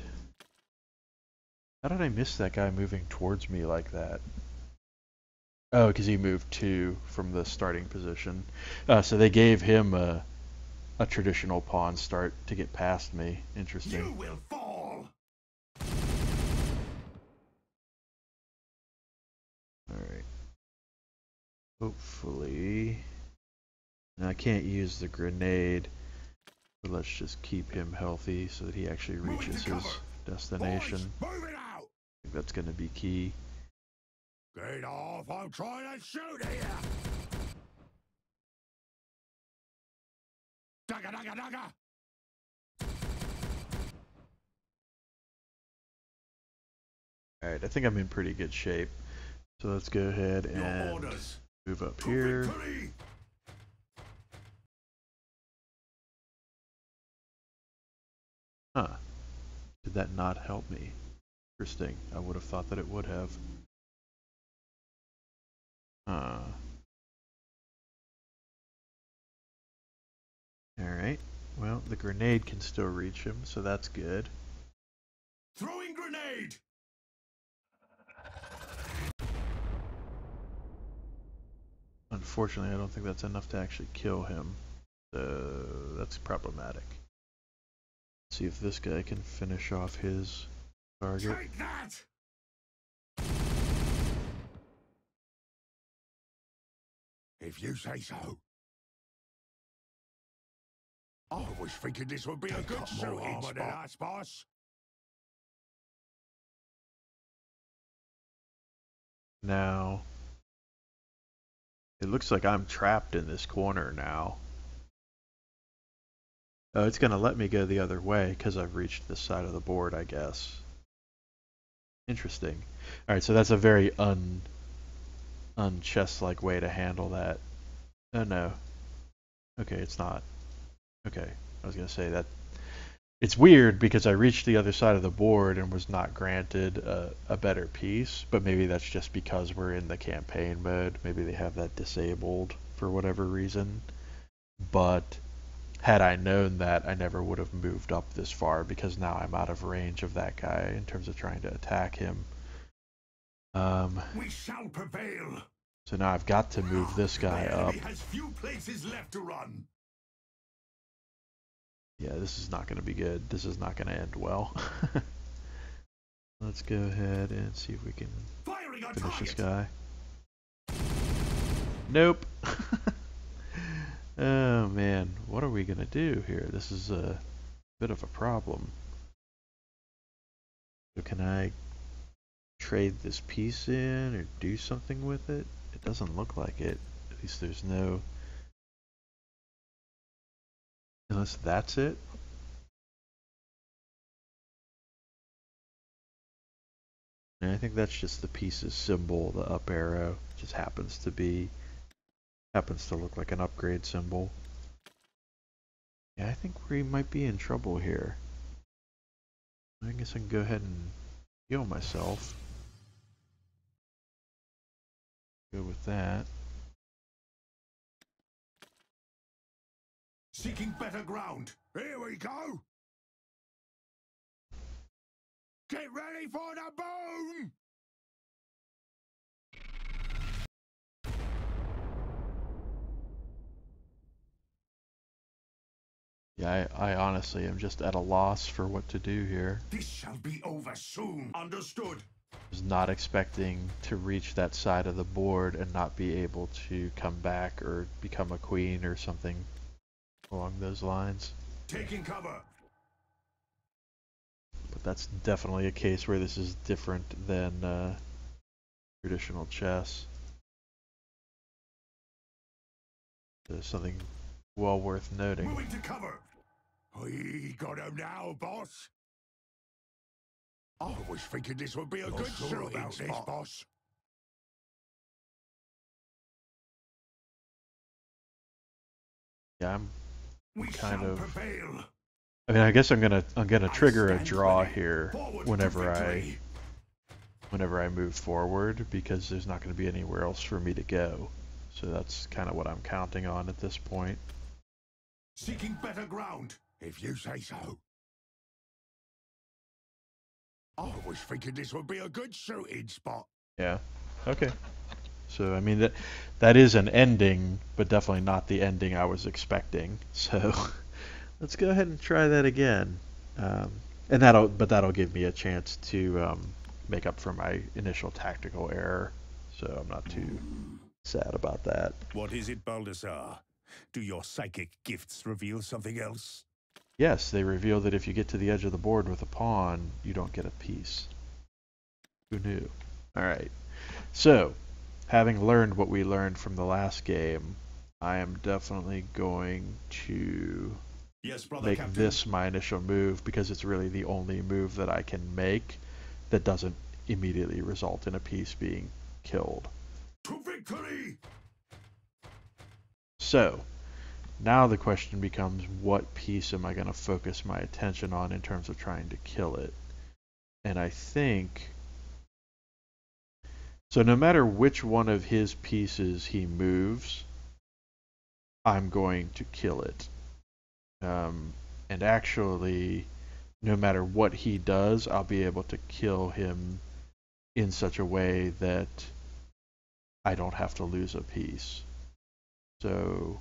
How did I miss that guy moving towards me like that? Oh, because he moved 2 from the starting position. So they gave him a traditional pawn start to get past me. Interesting. You will fall! Alright. Hopefully... Now, I can't use the grenade, but let's just keep him healthy so that he actually reaches his destination. Boys, move it out! I think that's going to be key. Get off, I'm trying to shoot here! Dagger, dagger, dagger! Alright, I think I'm in pretty good shape. So let's go ahead and move up here. Victory! Huh. Did that not help me? Interesting. I would have thought that it would have. Alright. Well, the grenade can still reach him, so that's good. Throwing grenade! unfortunately, I don't think that's enough to actually kill him. That's problematic. See if this guy can finish off his target. Take that! If you say so. I was thinking this would be a good shooting spot, boss. Now, it looks like I'm trapped in this corner now. Oh, it's going to let me go the other way because I've reached this side of the board, I guess. Interesting. Alright, so that's a very un-chess-like way to handle that. Oh no. Okay, it's not. Okay, I was going to say that. It's weird because I reached the other side of the board and was not granted a better piece, but maybe that's just because we're in the campaign mode. Maybe they have that disabled for whatever reason. But had I known that, I never would have moved up this far because now I'm out of range of that guy in terms of trying to attack him. We shall prevail. So now I've got to move this guy up. The enemy has few places left to run. Yeah, this is not going to be good. This is not going to end well. Let's go ahead and see if we can finish this guy. Nope. Oh man, what are we going to do here? This is a bit of a problem. So can I trade this piece in or do something with it? It doesn't look like it. At least there's no... Unless that's it. And I think that's just the piece's symbol, the up arrow. It just happens to look like an upgrade symbol. Yeah, I think we might be in trouble here. I guess I can go ahead and heal myself. Go with that. Seeking better ground. Here we go. Get ready for the boom! Yeah, I honestly am just at a loss for what to do here. This shall be over soon. Understood. I was not expecting to reach that side of the board and not be able to come back or become a queen or something along those lines. Taking cover. But that's definitely a case where this is different than traditional chess. There's something well worth noting. Moving to cover. We got him now, boss. I was thinking this would be a good show about this, boss. Yeah, I'm kind of... Prevail. I mean, I guess I'm gonna trigger a draw here whenever I move forward because there's not going to be anywhere else for me to go. So that's kind of what I'm counting on at this point. Seeking better ground, if you say so. I was thinking this would be a good shooting spot. Yeah. Okay. So I mean that is an ending, but definitely not the ending I was expecting. So let's go ahead and try that again, and that'll give me a chance to make up for my initial tactical error. So I'm not too sad about that. What is it, Baldassar? Do your psychic gifts reveal something else? Yes, they reveal that if you get to the edge of the board with a pawn, you don't get a piece. Who knew? Alright, so, having learned what we learned from the last game, I am definitely going to make Captain. this my initial move because it's really the only move that I can make that doesn't immediately result in a piece being killed. To victory! So, now the question becomes, what piece am I going to focus my attention on in terms of trying to kill it? And I think... So no matter which one of his pieces he moves, I'm going to kill it. And actually, no matter what he does, I'll be able to kill him in such a way that I don't have to lose a piece. So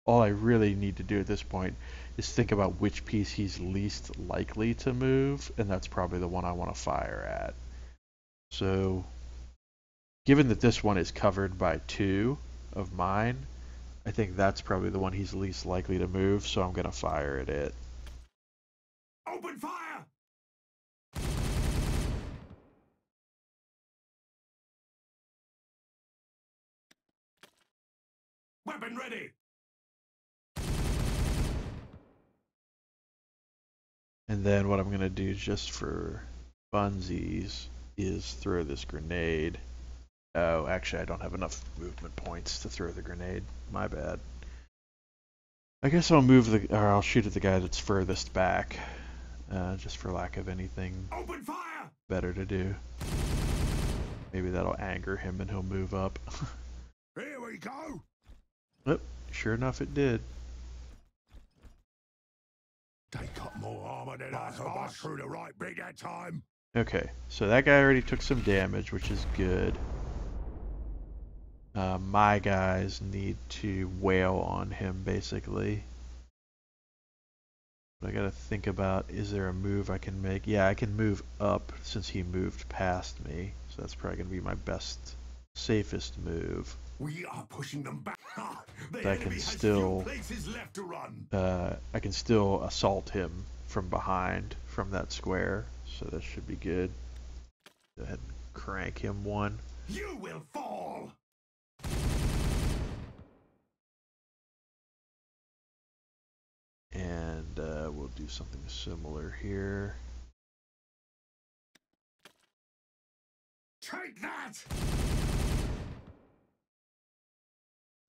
all I really need to do at this point is think about which piece he's least likely to move, and that's probably the one I want to fire at. So given that this one is covered by 2 of mine, I think that's probably the one he's least likely to move, so I'm going to fire at it. Open fire! Weapon ready! And then what I'm going to do just for funsies is throw this grenade. Oh, actually I don't have enough movement points to throw the grenade. My bad. I guess I'll I'll shoot at the guy that's furthest back, just for lack of anything Open fire! better to do. Maybe that'll anger him and he'll move up. Here we go! Yep, sure enough it did. They got more armor than us. I threw the right bit that time. Okay, so that guy already took some damage, which is good. My guys need to wail on him, basically. But I gotta think about, is there a move I can make? Yeah, I can move up since he moved past me. So that's probably gonna be my best, safest move. We are pushing them back. But I can still, places left to run. I can still assault him from behind, from that square. So that should be good. Go ahead and crank him 1. You will fall. And we'll do something similar here. Take that.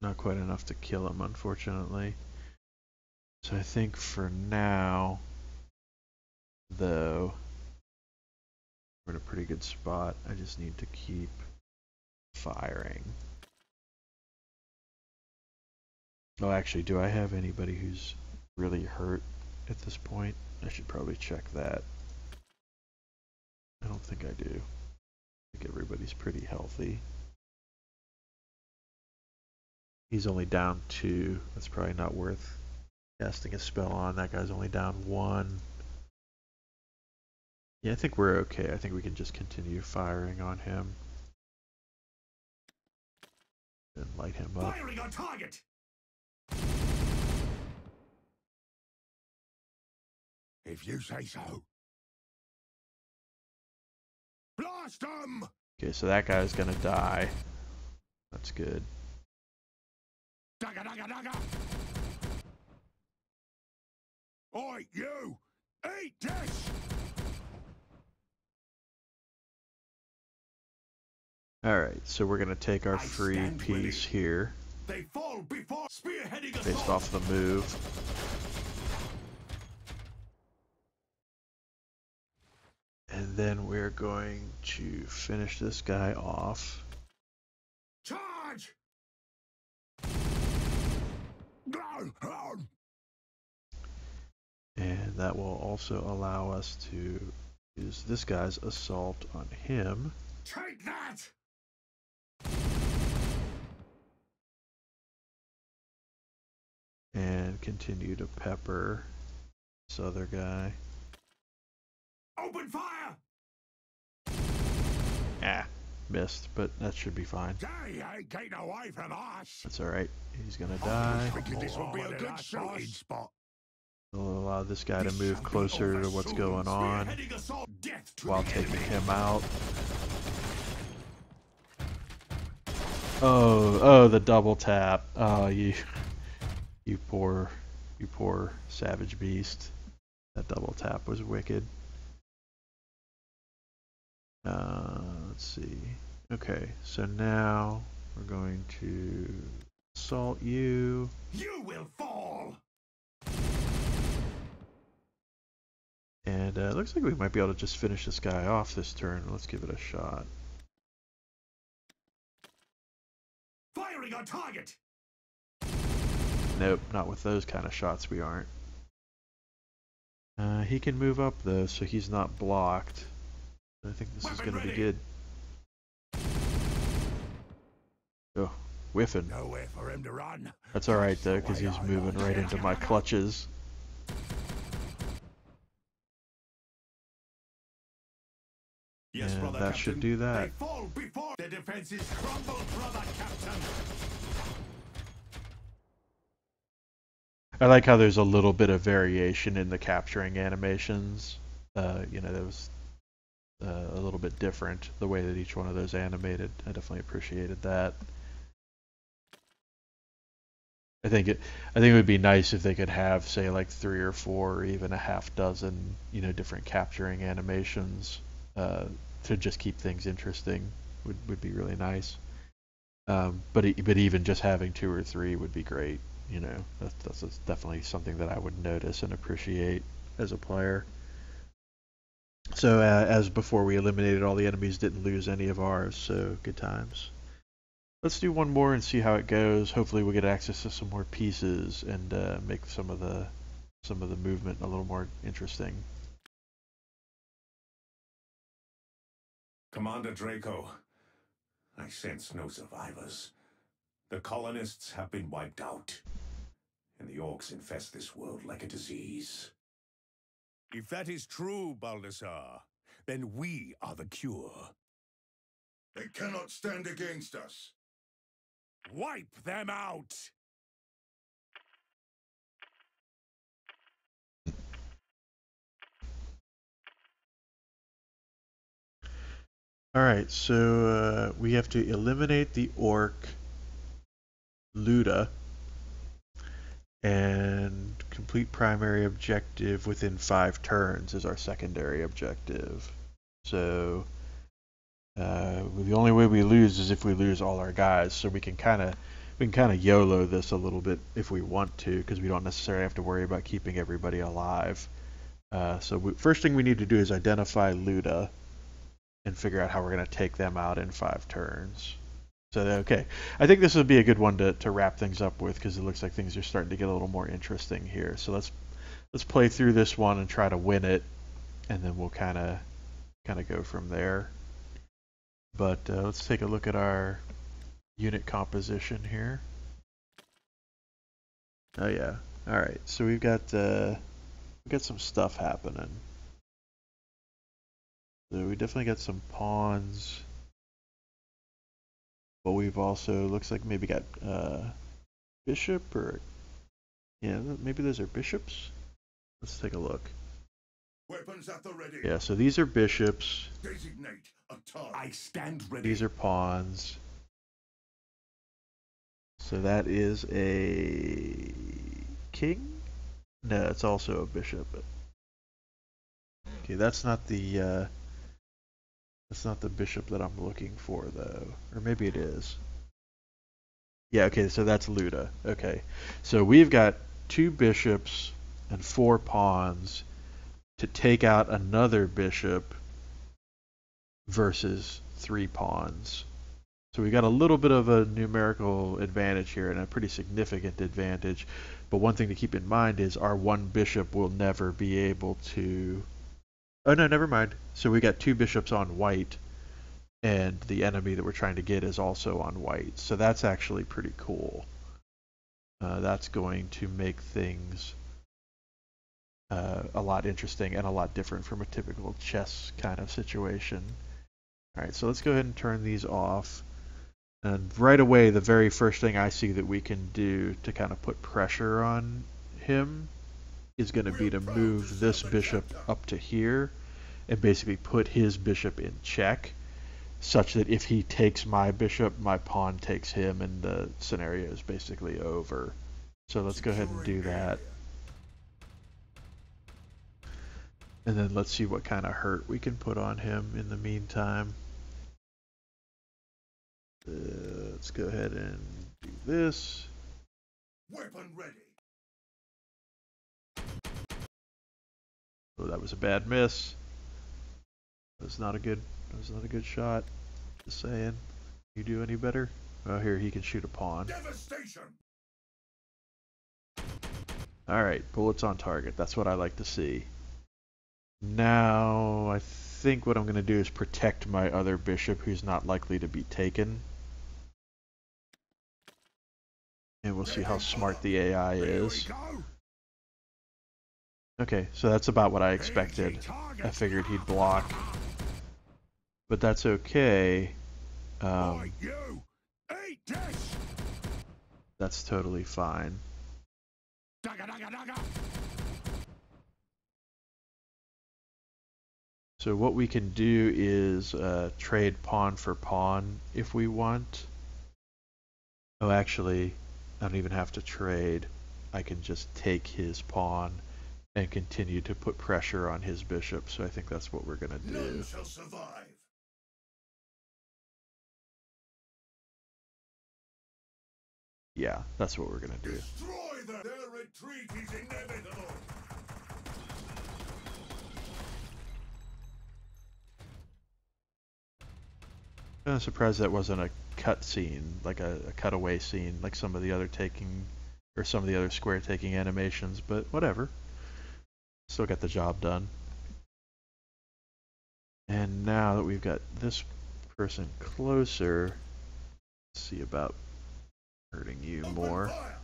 Not quite enough to kill him, unfortunately. So I think for now, though, we're in a pretty good spot. I just need to keep firing. Oh, actually, do I have anybody who's really hurt at this point? I should probably check that. I don't think I do. I think everybody's pretty healthy. He's only down 2. That's probably not worth casting a spell on. That guy's only down 1. Yeah, I think we're okay. I think we can just continue firing on him. And light him up. Firing on target. If you say so. Blast them! Okay, so that guy's gonna die. That's good. Dagger, dagger, dagger! Oi, you! Eat this! Alright, so we're gonna take our free piece here. They fall before spearheading Based off the move. And then we're going to finish this guy off. Charge! And that will also allow us to use this guy's assault on him. Take that! And continue to pepper this other guy. Open fire! Ah, missed, but that should be fine. They ain't getting away from us! That's alright. He's gonna die. Thinking this will be a good shooting spot. We'll allow this guy to move closer to what's going on while taking him out. Oh, the double tap. Oh, you poor savage beast. That double tap was wicked. Let's see. Okay, so now we're going to assault you. You will fall! And it looks like we might be able to just finish this guy off this turn. Let's give it a shot. Firing on target! Nope, not with those kind of shots we aren't. He can move up though, so he's not blocked. I think this is going to be good. Oh, whiffing. Nowhere for him to run. That's alright though, That's the because way he's I moving like right it, into my Commander. clutches. Yes, And brother that Captain. should do that. They fall before the defenses crumble, brother Captain. I like how there's a little bit of variation in the capturing animations. You know, that was a little bit different, the way that each one of those animated. I definitely appreciated that. I think it would be nice if they could have, say, like 3 or 4 or even a half dozen, you know, different capturing animations to just keep things interesting. Would be really nice. But even just having 2 or 3 would be great. You know, that's definitely something that I would notice and appreciate as a player. So as before, we eliminated all the enemies, didn't lose any of ours, so good times. Let's do one more and see how it goes. Hopefully we'll get access to some more pieces and make some of the movement a little more interesting. Commander Draco, I sense no survivors. The colonists have been wiped out, and the orcs infest this world like a disease. If that is true, Baldassar, then we are the cure. They cannot stand against us. Wipe them out! Alright, so we have to eliminate the orc Luda and complete primary objective within 5 turns is our secondary objective. So the only way we lose is if we lose all our guys, so we can kind of YOLO this a little bit if we want to, because we don't necessarily have to worry about keeping everybody alive. First thing we need to do is identify Luda and figure out how we're going to take them out in 5 turns. So okay, I think this would be a good one to wrap things up with, because it looks like things are starting to get a little more interesting here. So let's play through this one and try to win it, and then we'll kind of go from there. But let's take a look at our unit composition here. Oh yeah. All right. So we've got some stuff happening. So we definitely got some pawns, but we've also looks like maybe got bishop, or yeah, maybe those are bishops. Let's take a look. Weapons at the ready. Yeah. So these are bishops. Designate a target. I stand ready. These are pawns. So that is a king? No, it's also a bishop. Okay, that's not the bishop that I'm looking for though. Or maybe it is. Yeah, okay, so that's Luda. Okay. So we've got 2 bishops and 4 pawns to take out another bishop versus 3 pawns. So we got a little bit of a numerical advantage here, and a pretty significant advantage. But one thing to keep in mind is our 1 bishop will never be able to... Oh no, never mind. So we got 2 bishops on white, and the enemy that we're trying to get is also on white. So that's actually pretty cool. That's going to make things a lot interesting and a lot different from a typical chess kind of situation. Alright, so let's go ahead and turn these off. And right away, the very first thing I see that we can do to kind of put pressure on him is going to be to move this bishop up to here and basically put his bishop in check, such that if he takes my bishop, my pawn takes him, and the scenario is basically over. So let's go ahead and do that. And then let's see what kind of hurt we can put on him in the meantime. Let's go ahead and do this. Weapon ready. Oh, that was a bad miss. That was not a good shot. Just saying. You do any better? Oh, here, he can shoot a pawn. Devastation. Alright, bullets on target. That's what I like to see. Now, I think what I'm going to do is protect my other bishop who's not likely to be taken. And we'll see how smart the AI Here we is. go. Okay, so that's about what I expected. I figured he'd block. But that's okay. Right, you. Eat this. That's totally fine. Dagga, dagga, dagga. So what we can do is trade pawn for pawn if we want. Oh, actually, I don't even have to trade. I can just take his pawn and continue to put pressure on his bishop. So I think that's what we're going to do. None shall survive. Yeah, that's what we're going to do. Destroy them. Their retreat is inevitable. I'm surprised that wasn't a cut scene, like a cutaway scene, like some of the other taking, or some of the other square taking animations, but whatever. Still got the job done. And now that we've got this person closer, let's see about hurting you Open more. fire.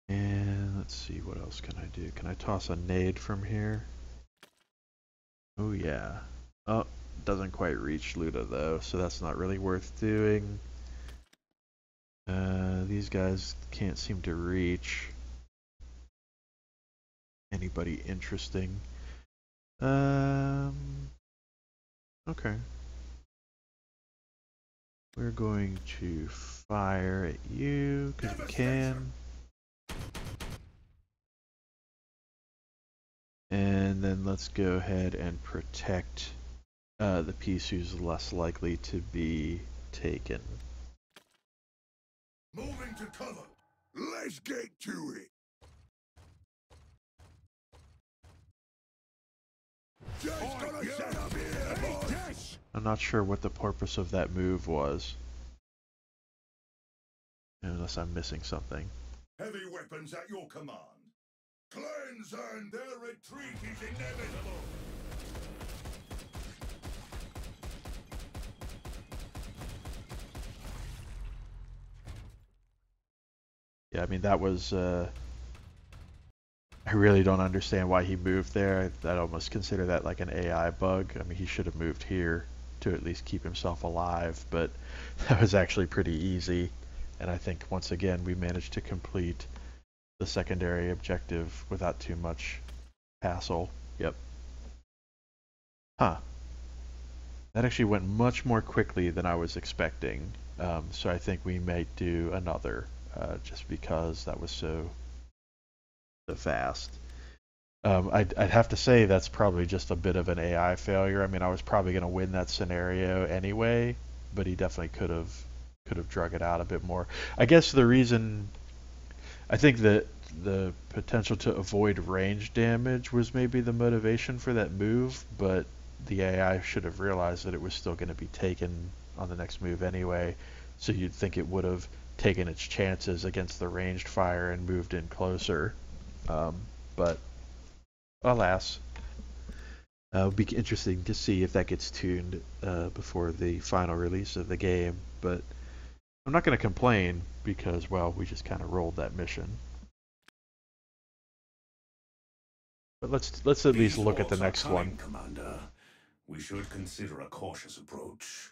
And let's see, what else can I do? Can I toss a nade from here? Oh yeah. Oh, doesn't quite reach Luda though, so that's not really worth doing. These guys can't seem to reach anybody interesting. Okay. We're going to fire at you because we can. And then let's go ahead and protect the piece who's less likely to be taken. Moving to cover. Let's get to it. Just gonna set up here, boys. I'm not sure what the purpose of that move was. Unless I'm missing something. Heavy weapons at your command. Cleanse and their retreat is inevitable. Yeah, I mean, that was, I really don't understand why he moved there. I'd almost consider that like an AI bug. I mean, he should have moved here to at least keep himself alive, but that was actually pretty easy. And I think, once again, we managed to complete the secondary objective without too much hassle. Yep. Huh. That actually went much more quickly than I was expecting. So I think we may do another, just because that was so fast. I'd have to say that's probably just a bit of an AI failure. I mean, I was probably going to win that scenario anyway, but he definitely could have drug it out a bit more. I guess the reason, I think that the potential to avoid range damage was maybe the motivation for that move, but the AI should have realized that it was still going to be taken on the next move anyway, so you'd think it would have taken its chances against the ranged fire and moved in closer. But alas, it'll be interesting to see if that gets tuned before the final release of the game, but I'm not going to complain because, well, we just kind of rolled that mission. But let's at least look at the next one. Commander. We should consider a cautious approach.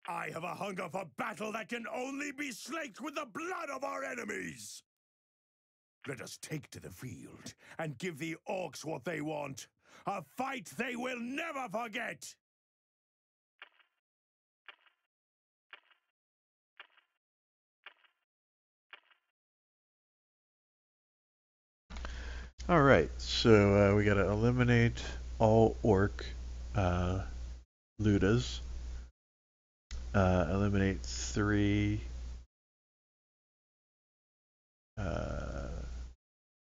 I have a hunger for battle that can only be slaked with the blood of our enemies. Let us take to the field and give the orcs what they want. A fight they will never forget. Alright, so we gotta eliminate all orc Ludas. Eliminate 3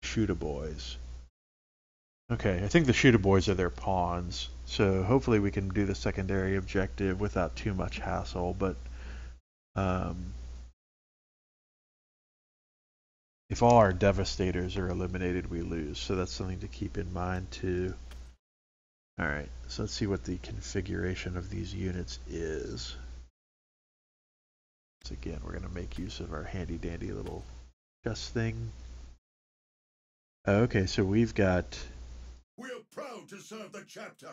Shooter Boys. Okay, I think the Shooter Boys are their pawns, so hopefully we can do the secondary objective without too much hassle, but if all our Devastators are eliminated, we lose, so that's something to keep in mind too. Alright, so let's see what the configuration of these units is. So again, we're going to make use of our handy dandy little chest thing. Okay, so we've got We're proud to serve the chapter.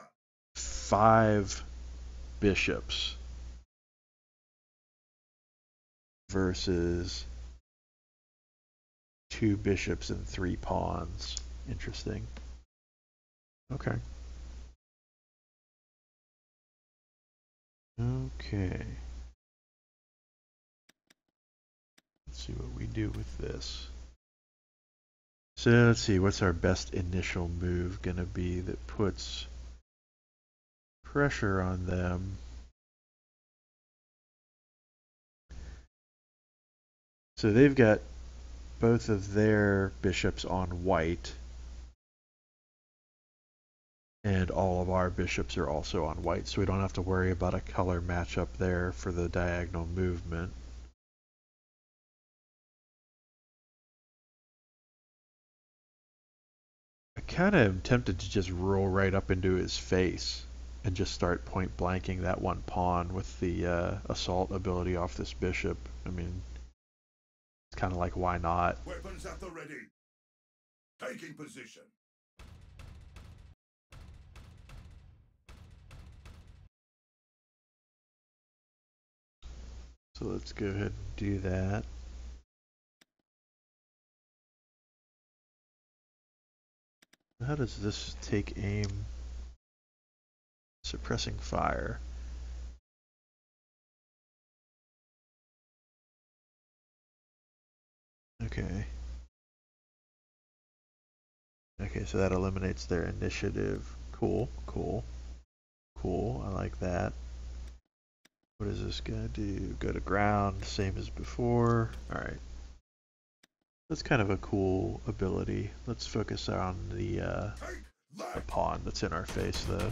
5 bishops versus 2 bishops and 3 pawns. Interesting. Okay. Okay. Let's see what we do with this. So let's see, what's our best initial move gonna be that puts pressure on them? So they've got both of their bishops on white, and all of our bishops are also on white, so we don't have to worry about a color matchup there for the diagonal movement. I kind of am tempted to just roll right up into his face and just start point blanking that one pawn with the assault ability off this bishop. I mean, it's kind of like, why not? Weapons at the ready. Taking position. So let's go ahead and do that. How does this take aim? Suppressing fire. Okay. Okay, so that eliminates their initiative. Cool, cool, cool. I like that. What does this guy do? Go to ground, same as before. Alright. That's kind of a cool ability. Let's focus on the pawn that's in our face, though.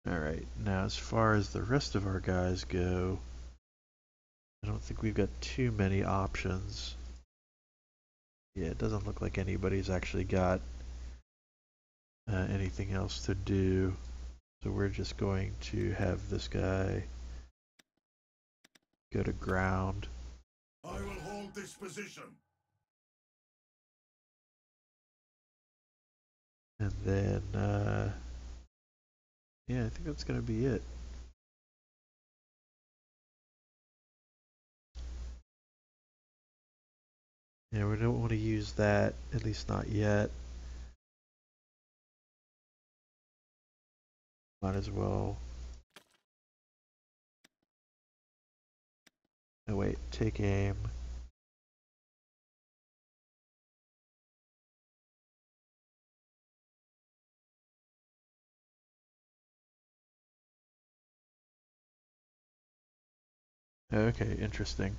Alright, now as far as the rest of our guys go, I don't think we've got too many options. Yeah, it doesn't look like anybody's actually got anything else to do. So we're just going to have this guy go to ground. I will hold this position. And then, yeah, I think that's going to be it. Yeah, we don't want to use that, at least not yet. Might as well. Oh wait, take aim. Okay, interesting.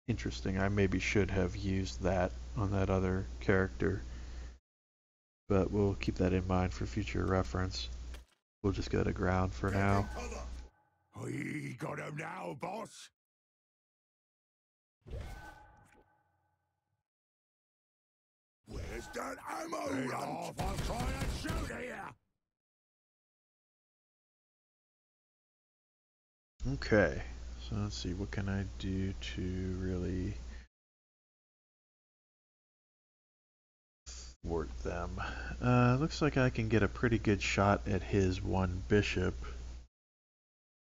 Interesting. I maybe should have used that on that other character, but we'll keep that in mind for future reference. We'll just go to ground for now. We got him now, boss. Where's that ammo? Get off! I'm trying to shoot here. Okay, so let's see, what can I do to really thwart them? Looks like I can get a pretty good shot at his one bishop,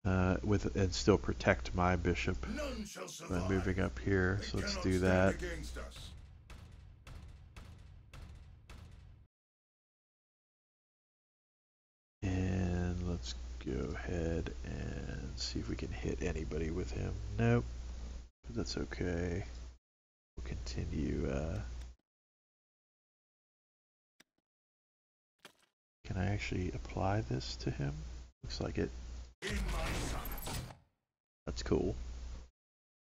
and still protect my bishop by moving up here. So let's do that. And let's go ahead and see if we can hit anybody with him. Nope, but that's okay. We'll continue. Can I actually apply this to him? Looks like it. That's cool.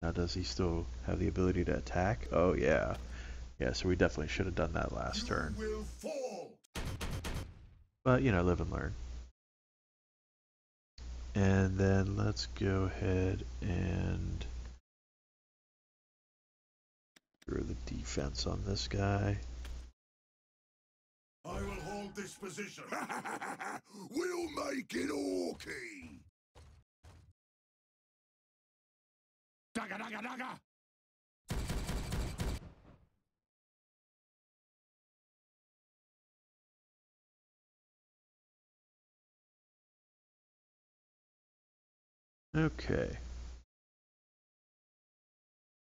Now does he still have the ability to attack? Oh yeah. Yeah, so we definitely should have done that last turn. But, you know, live and learn. And then let's go ahead and throw the defense on this guy. hold this position. We'll make it orky. Dagga, dagga, dagga! Okay.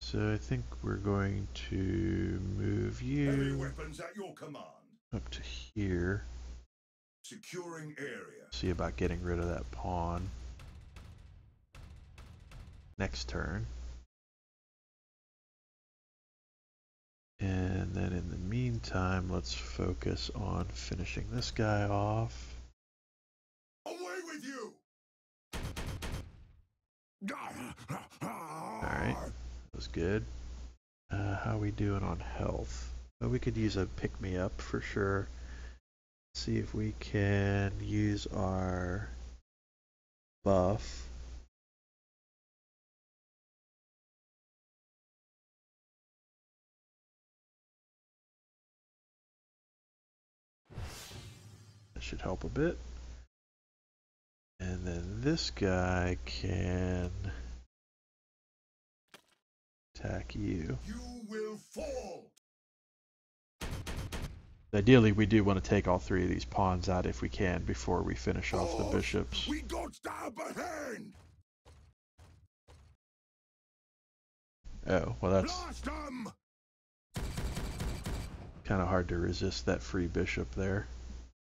So I think we're going to move Heavy you weapons at your command. up to here. Securing area. See about getting rid of that pawn. Next turn. And then in the meantime, let's focus on finishing this guy off. Away with you! Alright, that was good. How we doing on health? Well, we could use a pick-me-up for sure. See if we can use our buff. That should help a bit. And then this guy can attack you. You will fall! Ideally, we do want to take all three of these pawns out if we can before we finish off the Boss, bishops. We got the upper hand! Oh, well that's Blast 'em! kind of hard to resist that free bishop there.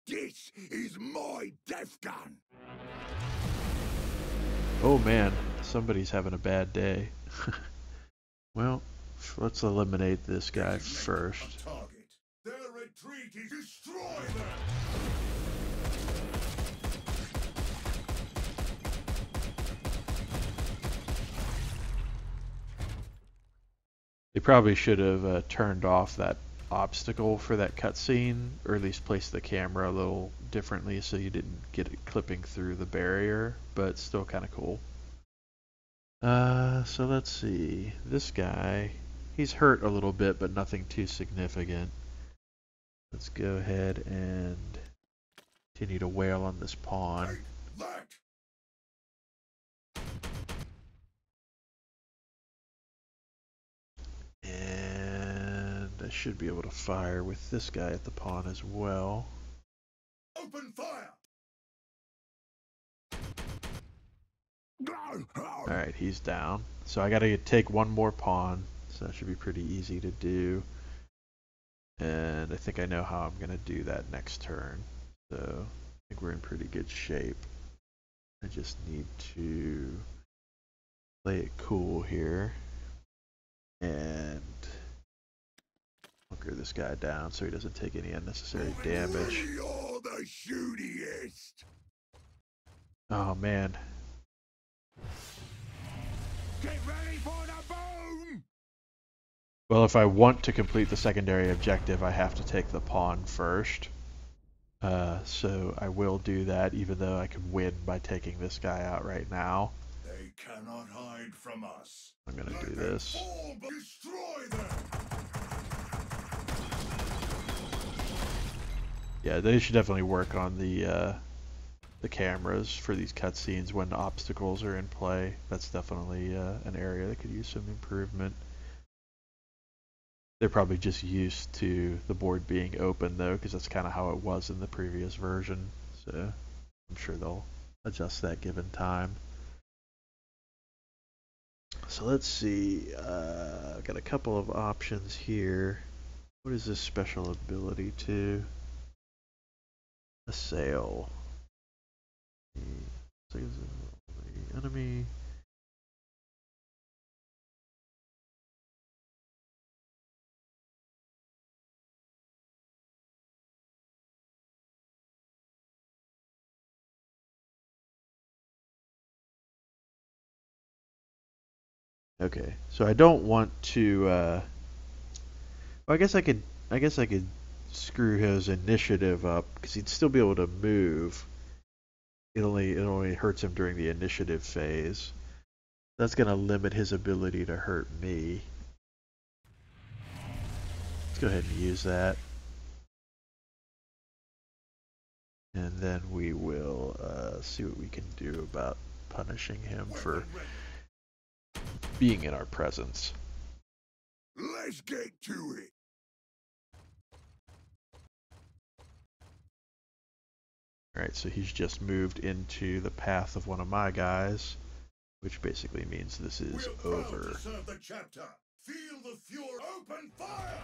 This is my death gun! Oh man, somebody's having a bad day. Well, let's eliminate this guy Designate first. a target. Their retreat is destroy them! They probably should have turned off that obstacle for that cutscene, or at least placed the camera a little differently so you didn't get it clipping through the barrier, but still kind of cool. So let's see. This guy, he's hurt a little bit, but nothing too significant. Let's go ahead and continue to wail on this pawn. Take that! And I should be able to fire with this guy at the pawn as well. Open fire! Alright, he's down. So I gotta take one more pawn, so that should be pretty easy to do. And I think I know how I'm gonna do that next turn. So I think we're in pretty good shape. I just need to play it cool here. And hunker this guy down so he doesn't take any unnecessary damage. You're the shootiest! Oh man. Get ready for the boom! Well, if I want to complete the secondary objective, I have to take the pawn first. So I will do that, even though I could win by taking this guy out right now. They cannot hide from us. I'm gonna Let do them this. fall, but destroy them! Yeah, they should definitely work on the cameras for these cutscenes when obstacles are in play. That's definitely an area that could use some improvement. They're probably just used to the board being open though, because that's kind of how it was in the previous version. So I'm sure they'll adjust that given time. So let's see. I've got a couple of options here. What is this special ability to? Assail. The enemy. Okay, so I don't want to. Well, I guess I could. Screw his initiative up because he'd still be able to move. It only hurts him during the initiative phase. That's gonna limit his ability to hurt me. Let's go ahead and use that. And then we will see what we can do about punishing him for Weapon ready. being in our presence. Let's get to it. Alright, so he's just moved into the path of one of my guys, which basically means this is We're proud over. to serve the chapter. Feel the fury. Open fire!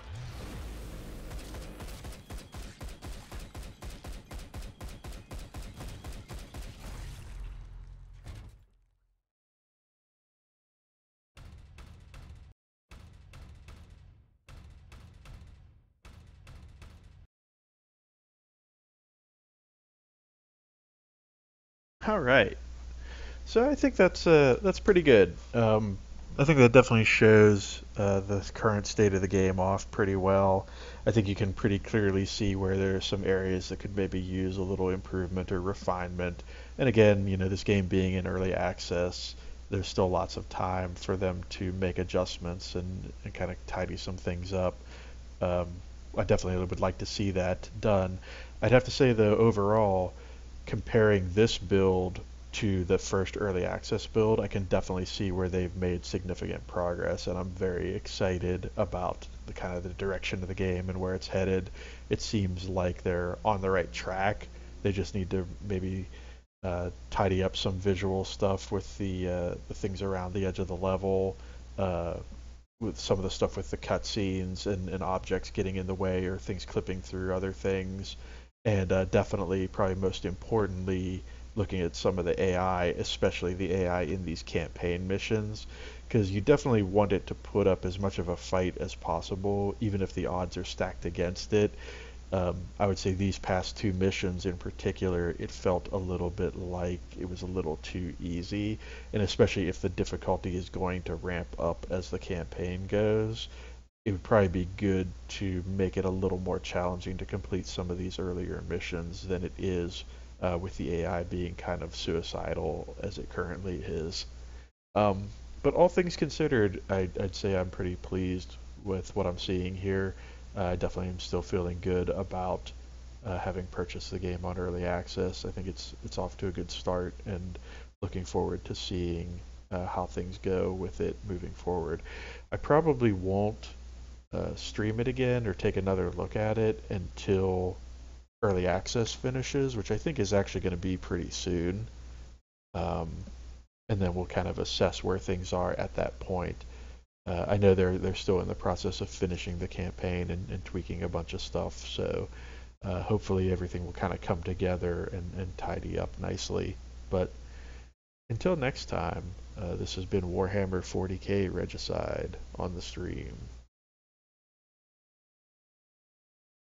All right. So I think that's pretty good. I think that definitely shows the current state of the game off pretty well. I think you can pretty clearly see where there are some areas that could maybe use a little improvement or refinement. And again, this game being in early access, there's still lots of time for them to make adjustments and kind of tidy some things up. Um, I definitely would like to see that done. I'd have to say though, overall, comparing this build to the first early access build, I can definitely see where they've made significant progress, and I'm very excited about the kind of the direction of the game and where it's headed. It seems like they're on the right track. They just need to maybe tidy up some visual stuff with the things around the edge of the level, uh, with some of the stuff with the cutscenes and objects getting in the way or things clipping through other things, and definitely, probably most importantly, looking at some of the AI, especially the AI in these campaign missions, because you definitely want it to put up as much of a fight as possible, even if the odds are stacked against it. I would say these past two missions in particular, it felt a little bit like it was a little too easy, and especially if the difficulty is going to ramp up as the campaign goes, it would probably be good to make it a little more challenging to complete some of these earlier missions than it is with the AI being kind of suicidal as it currently is. Um, but all things considered, I'd say I'm pretty pleased with what I'm seeing here. I definitely am still feeling good about having purchased the game on early access. I think it's off to a good start, and looking forward to seeing how things go with it moving forward. I probably won't stream it again or take another look at it until early access finishes, which I think is actually going to be pretty soon. Um, and then we'll kind of assess where things are at that point. I know they're still in the process of finishing the campaign and tweaking a bunch of stuff, so hopefully everything will kind of come together and tidy up nicely. But until next time, this has been Warhammer 40k Regicide on the stream.